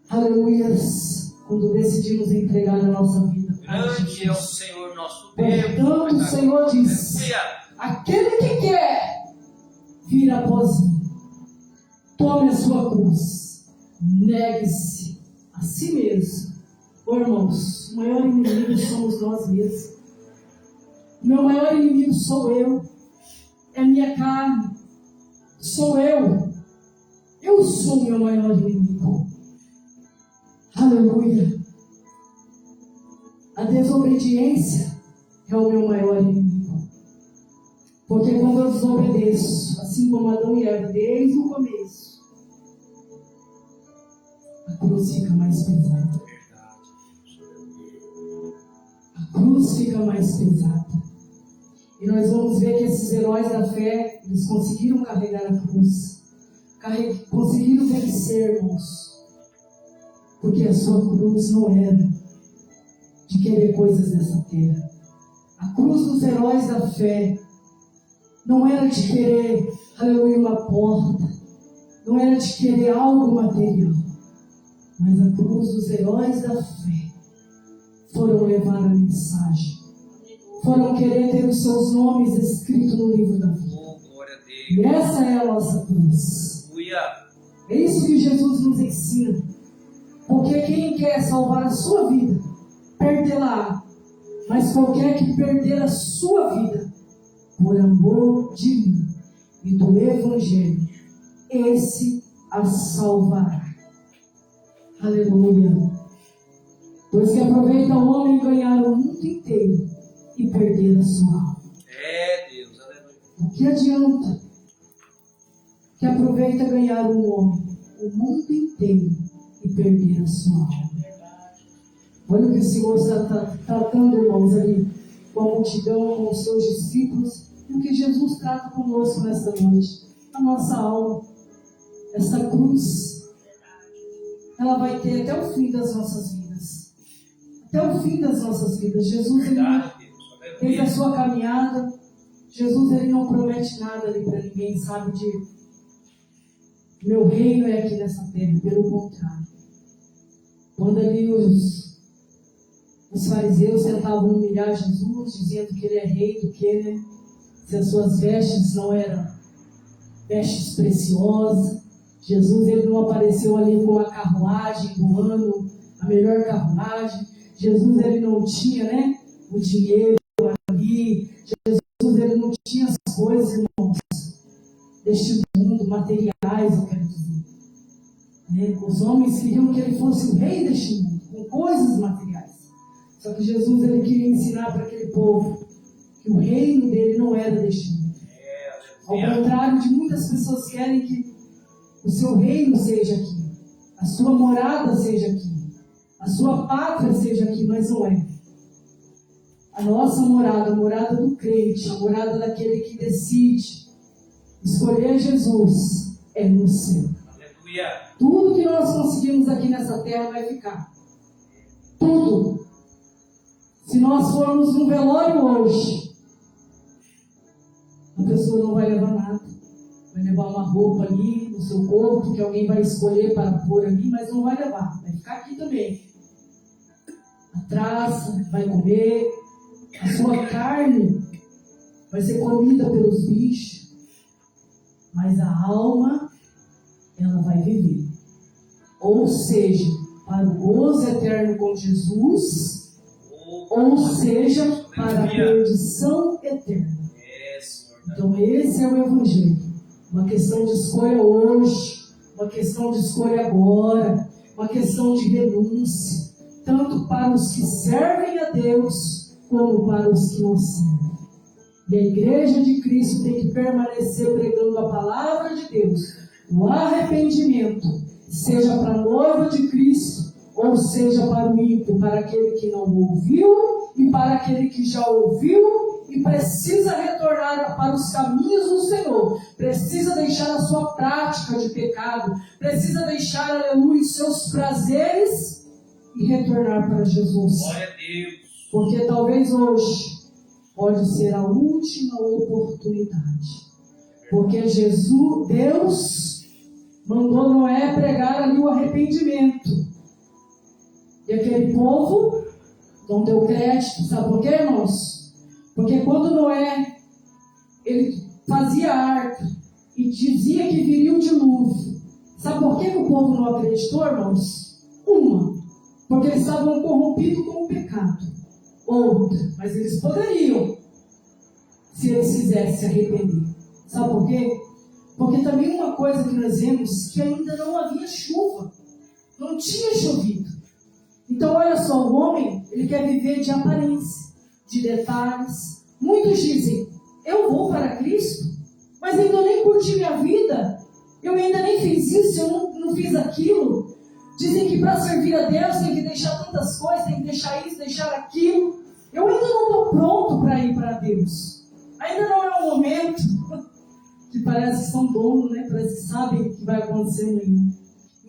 aleluias, quando decidimos entregar a nossa vida. Grande é o Senhor nosso Deus. Portanto, o Senhor diz: aquele que quer vir após mim, tome a sua cruz, negue-se a si mesmo. Oh, irmãos, o maior inimigo somos nós mesmos. O meu maior inimigo sou eu. É minha carne. Sou eu. Eu sou o meu maior inimigo. Aleluia. A desobediência é o meu maior inimigo. Porque quando eu desobedeço, assim como Adão e Eva, desde o começo, a cruz fica mais pesada. A cruz fica mais pesada. E nós vamos ver que esses heróis da fé, eles conseguiram carregar a cruz. Conseguiram vencer, irmãos. Porque a sua cruz não era de querer coisas dessa terra. A cruz dos heróis da fé não era de querer, aleluia, uma porta. Não era de querer algo material. Mas a cruz dos heróis da fé foram levar a mensagem. Foram querer ter os seus nomes escritos no livro da vida. E essa é a nossa cruz. É isso que Jesus nos ensina. Porque quem quer salvar a sua vida, perdê-la. Mas qualquer que perder a sua vida, por amor de mim e do Evangelho, esse a salvará. Aleluia. Pois que aproveita o homem ganhar o mundo inteiro e perder a sua alma. É, Deus, aleluia. O que adianta que aproveita ganhar o homem o mundo inteiro e perder a sua alma? Olha o que o Senhor está tratando, irmãos, ali com a multidão, com os seus discípulos, e o que Jesus trata conosco nesta noite. A nossa alma, essa cruz, ela vai ter até o fim das nossas vidas. Até o fim das nossas vidas. Jesus, ele fez a sua caminhada. Jesus, ele não promete nada ali para ninguém, sabe, de meu reino é aqui nessa terra. Pelo contrário. Quando ali os fariseus tentavam humilhar Jesus, dizendo que ele é rei do que, né? Se as suas vestes não eram vestes preciosas. Jesus, ele não apareceu ali com a carruagem do ano, a melhor carruagem. Jesus, ele não tinha, né, o dinheiro ali. Jesus, ele não tinha as coisas, irmãos, deste mundo, materiais, eu quero dizer. Né? Os homens queriam que ele fosse o rei deste mundo, com coisas materiais. Só que Jesus, ele queria ensinar para aquele povo que o reino dele não era deste mundo. Ao contrário de muitas pessoas que querem que o seu reino seja aqui, a sua morada seja aqui, a sua pátria seja aqui, mas não é. A nossa morada, a morada do crente, a morada daquele que decide escolher Jesus, é no céu. Aleluia. Tudo que nós conseguimos aqui nessa terra vai ficar. Tudo. Se nós formos num velório hoje, a pessoa não vai levar nada. Vai levar uma roupa ali no seu corpo, que alguém vai escolher para pôr ali, mas não vai levar. Vai ficar aqui também. A traça, vai comer. A sua carne vai ser comida pelos bichos, mas a alma, ela vai viver. Ou seja, para o gozo eterno com Jesus, ou seja, para a perdição eterna. Então esse é o Evangelho. Uma questão de escolha hoje, uma questão de escolha agora, uma questão de renúncia, tanto para os que servem a Deus, como para os que não servem. E a Igreja de Cristo tem que permanecer pregando a palavra de Deus, o arrependimento, seja para a noiva de Cristo, ou seja para o ímpio, para aquele que não ouviu e para aquele que já ouviu e precisa retornar para os caminhos do Senhor, precisa deixar a sua prática de pecado, precisa deixar, aleluia, os seus prazeres e retornar para Jesus. Glória a Deus. Porque talvez hoje pode ser a última oportunidade. Porque Deus mandou Noé pregar ali o arrependimento. E aquele povo não deu crédito. Sabe por quê, irmãos? Porque quando Noé ele fazia a arca e dizia que viria o dilúvio, sabe por que o povo não acreditou, irmãos? Porque eles estavam corrompidos com o pecado. Outra, mas eles poderiam, se eles quisessem se arrepender. Sabe por quê? Porque também uma coisa que nós vemos, que ainda não havia chuva. Não tinha chovido. Então olha só, o homem, ele quer viver de aparência, de detalhes. Muitos dizem, eu vou para Cristo, mas ainda nem curti minha vida. Eu ainda nem fiz isso, eu não fiz aquilo. Dizem que para servir a Deus tem que deixar tantas coisas, tem que deixar isso, deixar aquilo. Eu ainda não estou pronto para ir para Deus. Ainda não é o momento. Que parece que são donos, né? Parece que sabem o que vai acontecer amanhã.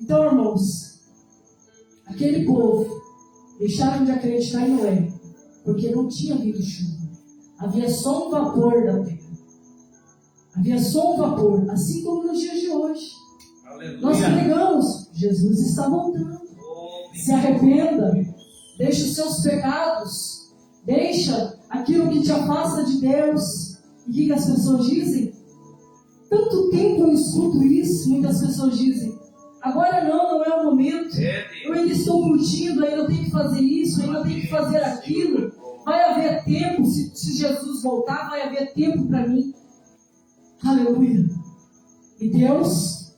Então, irmãos, aquele povo deixaram de acreditar em Noé, porque não tinha havido chuva. Havia só um vapor da terra. Havia só um vapor, assim como nos dias de hoje. Aleluia. Nós pregamos, Jesus está voltando. Se arrependa, deixa os seus pecados, deixa aquilo que te afasta de Deus. E o que as pessoas dizem? Tanto tempo eu escuto isso, muitas pessoas dizem, agora não é o momento, eu ainda estou curtindo, ainda tenho que fazer isso, ainda tenho que fazer aquilo, vai haver tempo, se Jesus voltar, vai haver tempo para mim. Aleluia. E Deus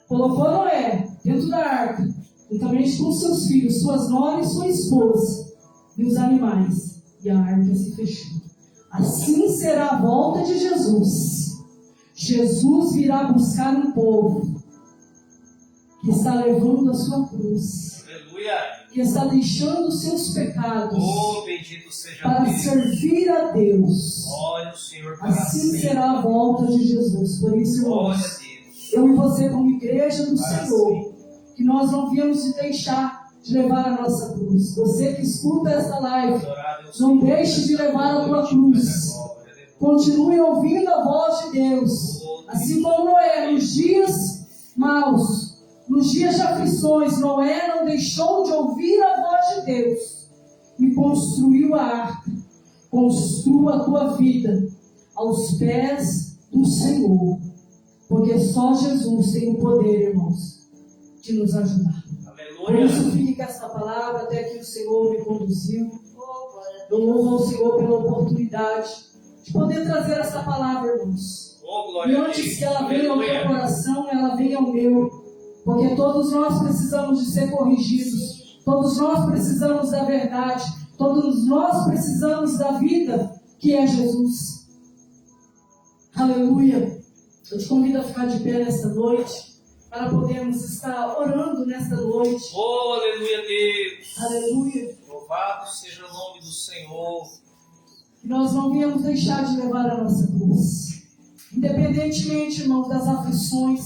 colocou Noé dentro da arca, juntamente com seus filhos, suas noras e sua esposa, e os animais, e a arca se fechou. Assim será a volta de Jesus. Jesus virá buscar um povo que está levando a sua cruz. Aleluia. Que está deixando os seus pecados Bendito seja para Deus. servir a Deus. Glória ao Senhor para Assim sempre. será a volta de Jesus. Por isso, Glória irmãos, a Deus. eu e você como igreja do Para Senhor, que nós não viemos de deixar de levar a nossa cruz. Você que escuta essa live, Adorado é o não Senhor. deixe de levar a tua cruz. Continue ouvindo a voz de Deus. Assim como Noé, nos dias maus, nos dias de aflições, Noé não deixou de ouvir a voz de Deus e construiu a arca. Construa a tua vida aos pés do Senhor, porque só Jesus tem o poder, irmãos, de nos ajudar. Por Aleluia. isso fique com essa palavra até que o Senhor me conduziu. Eu louvo ao Senhor pela oportunidade de poder trazer essa palavra, irmãos. Oh, E glória a antes Deus. que ela venha ao teu Aleluia. coração, ela venha ao meu. Porque todos nós precisamos de ser corrigidos. Todos nós precisamos da verdade. Todos nós precisamos da vida, que é Jesus. Aleluia. Eu te convido a ficar de pé nesta noite, para podermos estar orando nesta noite. Oh, aleluia, Deus. Aleluia. Louvado seja o nome do Senhor. Que nós não viemos deixar de levar a nossa cruz. Independentemente, irmãos, das aflições,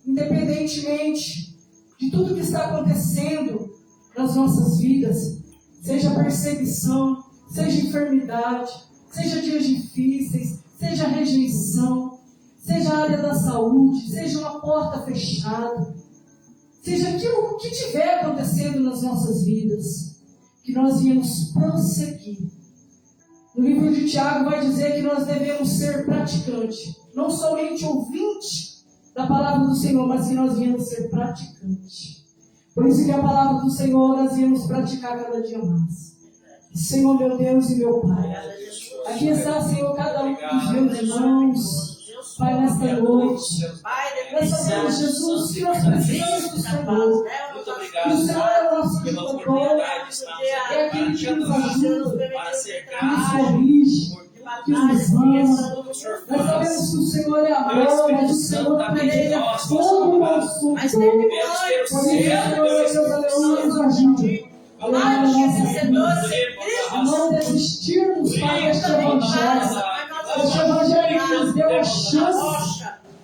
independentemente de tudo que está acontecendo nas nossas vidas, seja perseguição, seja enfermidade, seja dias difíceis, seja rejeição, seja a área da saúde, seja uma porta fechada, seja aquilo que estiver acontecendo nas nossas vidas, que nós viemos prosseguir No livro de Tiago vai dizer que nós devemos ser praticantes, não somente ouvinte da palavra do Senhor, mas que nós viemos ser praticantes. Por isso que a palavra do Senhor nós viemos praticar cada dia mais. Senhor, meu Deus e meu Pai, aqui está, Senhor, cada um dos meus irmãos, Pai, nesta noite. Nós sabemos, Jesus, que nós precisamos do Senhor. Muito O obrigado Senhor é o nosso pela tutor, oportunidade de estarmos é aquele que nos ajuda, para ser que nos corrige, que nos ama. Nós sabemos que o Senhor é amor, mas o Senhor também é todo o nosso Mas tutor. teve Por isso, Senhor, Deus, aleluia, nos ajude. Aleluia, nossa vida. A não desistirmos, Pai, deste Evangelho. Este Evangelho que nos deu a chance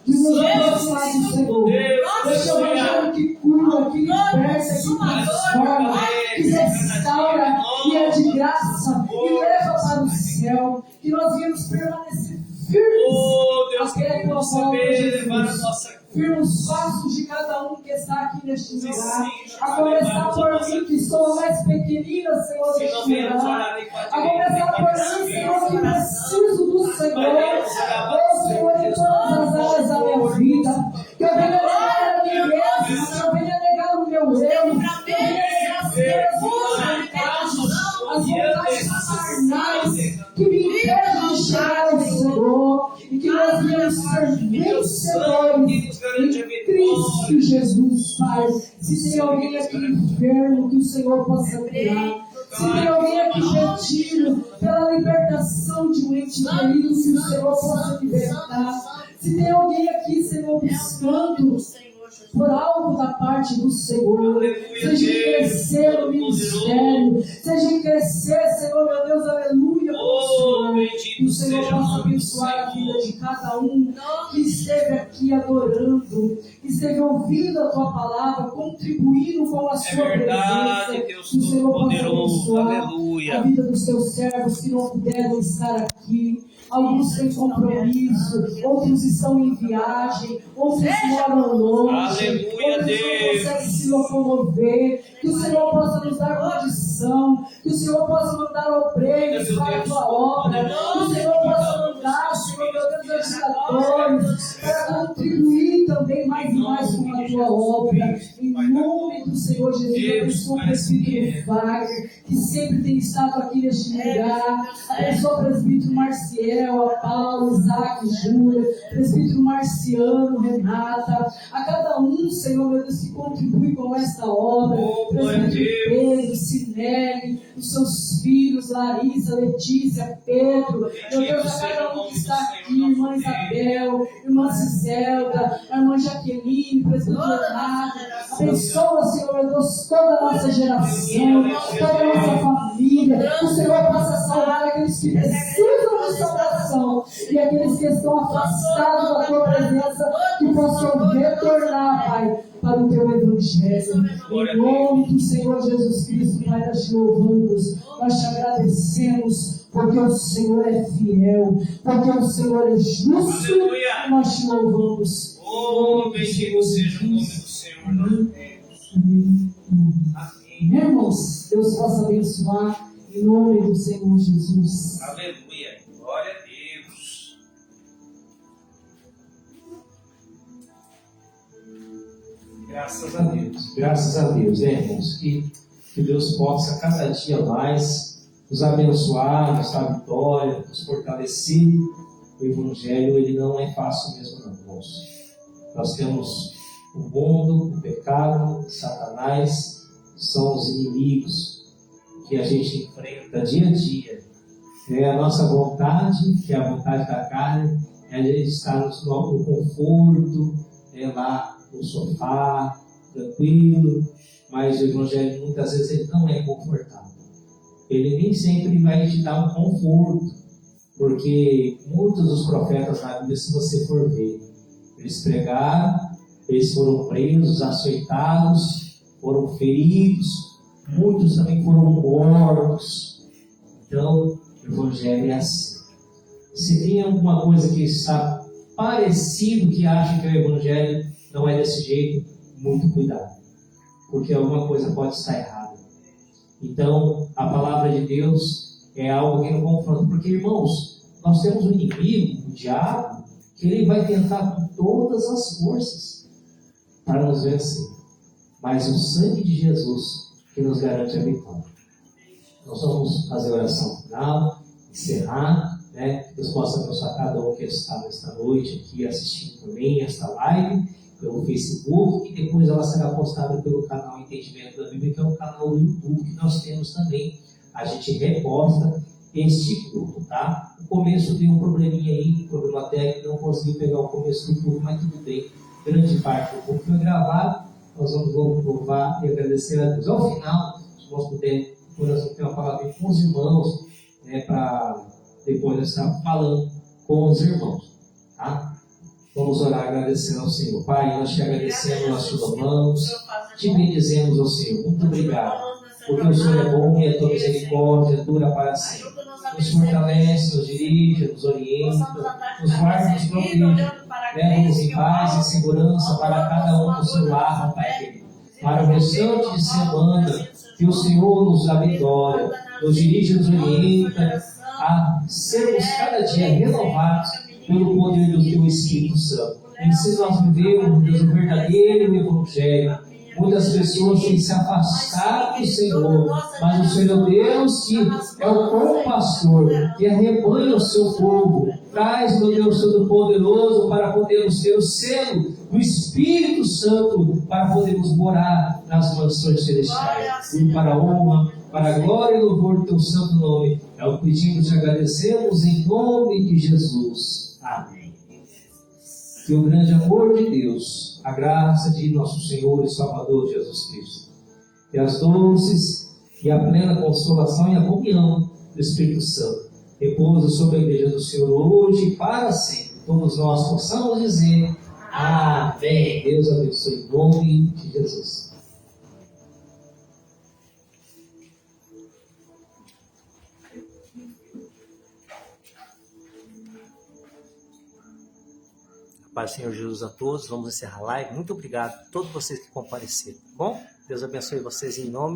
de nos aproximar do Senhor. Este Evangelho que cura, que liberta, que transforma, que restaura, que é de graça, que leva para o céu. Que nós viemos permanecer firmes até a tua volta, Jesus. Firmes os passos de cada um que está aqui neste lugar. A começar por mim, que sou a mais pequenina, Senhor, deste lugar. A começar por mim, Senhor, que preciso do Senhor. Oh, Senhor, em todas as áreas da minha vida. Que eu venha negar a minha bênção, que eu venha negar o meu eu. Que eu venha negar as vontades carnais que me impedem de chegar ao Senhor. E que nós venhamos ser vencedores em Cristo Jesus, Pai. Se tem alguém aqui enfermo, que o Senhor possa curar. Se tem alguém aqui pedindo pela libertação de um ente querido, que o Senhor possa libertar. Se tem alguém aqui, Senhor, buscando por algo da parte do Senhor, seja em crescer no ministério, seja em crescer, Senhor, meu Deus, aleluia, que o Senhor possa abençoar a vida de cada um que esteve aqui adorando, que esteve ouvindo a tua palavra, contribuindo com a sua presença, que o Senhor possa abençoar a vida dos teus servos que não puderam estar aqui. Alguns têm compromisso, outros estão em viagem, outros moram longe, outros não conseguem se locomover. Que o Senhor possa nos dar condição, que o Senhor possa mandar obreiros para a tua obra, que o Senhor possa mandar, Senhor, meu Deus, ajudadores, para contribuir também mais e mais com a tua obra. Em nome do Senhor Jesus, abençoa o presbítero Wagner, que sempre tem estado aqui neste lugar. Abençoa o presbítero Marciel, a Paulo, Isaac, Júlia, presbítero Marciano, Renata, a cada um, Senhor, meu Deus, que contribui com esta obra, presbítero Pedro, Sinelli, os seus filhos, Larissa, Letícia, Pedro, meu Deus, a cada um que está aqui, irmã Isabel, irmã Ciselda, a irmã Jaqueline, presbítero Renata, abençoa, Senhor, meu Deus, toda a nossa geração, toda a nossa família, o Senhor possa salvar aqueles que precisam de salvação e aqueles que estão afastados da tua presença, que possam retornar, Pai, para o teu evangelho. Em nome do Senhor Jesus Cristo, Pai, nós te louvamos, nós te agradecemos, porque o Senhor é fiel, porque o Senhor é justo, e nós te louvamos. Oh, bendito seja o nome do Senhor, nós temos. Amém. Irmãos, Deus possa abençoar em nome do Senhor Jesus. Aleluia. Glória a Deus. Graças a Deus, irmãos, que Deus possa cada dia mais nos abençoar, nos dar vitória, nos fortalecer. O Evangelho, ele não é fácil mesmo não, irmãos. Nós temos o mundo, o pecado, Satanás, são os inimigos que a gente enfrenta dia a dia. É a nossa vontade, que é a vontade da carne, é a gente estar no conforto, lá no sofá, tranquilo, mas o Evangelho muitas vezes ele não é confortável. Ele nem sempre vai te dar um conforto, porque muitos dos profetas na Bíblia, se você for ver, eles pregaram, eles foram presos, açoitados, foram feridos, muitos também foram mortos. Então, o Evangelho é assim. Se tem alguma coisa que está parecido, que acha que o Evangelho não é desse jeito, muito cuidado, porque alguma coisa pode estar errada. Então, a palavra de Deus, é algo que não confronta. Porque, irmãos, nós temos um inimigo, o diabo, que ele vai tentar com todas as forças para nos vencer. Mas o sangue de Jesus que nos garante a vitória. Nós vamos fazer a oração final, encerrar, né? Que Deus possa abençoar cada um que está nesta noite aqui assistindo também esta live pelo Facebook, e depois ela será postada pelo canal Entendimento da Bíblia, que é o canal do YouTube que nós temos também. A gente reposta este culto, tá? No começo deu um probleminha aí, problema técnico, não consegui pegar o começo do culto, mas tudo bem. Grande parte do culto foi gravado. Nós vamos louvar e agradecer a Deus. Ao final, se nós pudermos, nós vamos ter uma palavra com os irmãos, né, para depois nós estarmos falando com os irmãos, tá? Vamos orar agradecendo ao Senhor. Pai, nós te agradecemos, nós te louvamos, te bendizemos ao Senhor. Muito obrigado, porque o Senhor é bom e a tua misericórdia dura para sempre. Nos fortalece, nos dirige, nos orienta, nos guarda, nos protege. Leva-nos em paz e segurança para cada um do seu lar, Pai querido. Para o restante de semana, que o Senhor nos dá vitória, nos dirige e nos orienta a sermos cada dia renovados pelo poder do Teu Espírito Santo. Ensina nós vivermos, Deus, o verdadeiro Evangelho. Muitas pessoas têm se afastado do Senhor, mas o Senhor Deus, que é o bom pastor, que arrebanha o seu povo, traz, meu Deus Todo-Poderoso, para podermos ter o selo do Espírito Santo, para podermos morar nas mansões celestiais. E para a honra, para a glória e louvor do Teu santo nome, é o que pedimos e te agradecemos em nome de Jesus. Amém. Que o grande amor de Deus, a graça de nosso Senhor e Salvador Jesus Cristo, e as doces e a plena consolação e a comunhão do Espírito Santo repousa sobre a igreja do Senhor hoje e para sempre. Todos nós possamos dizer amém. Deus abençoe em nome de Jesus. Paz do Senhor Jesus a todos. Vamos encerrar a live. Muito obrigado a todos vocês que compareceram. Bom, Deus abençoe vocês em nome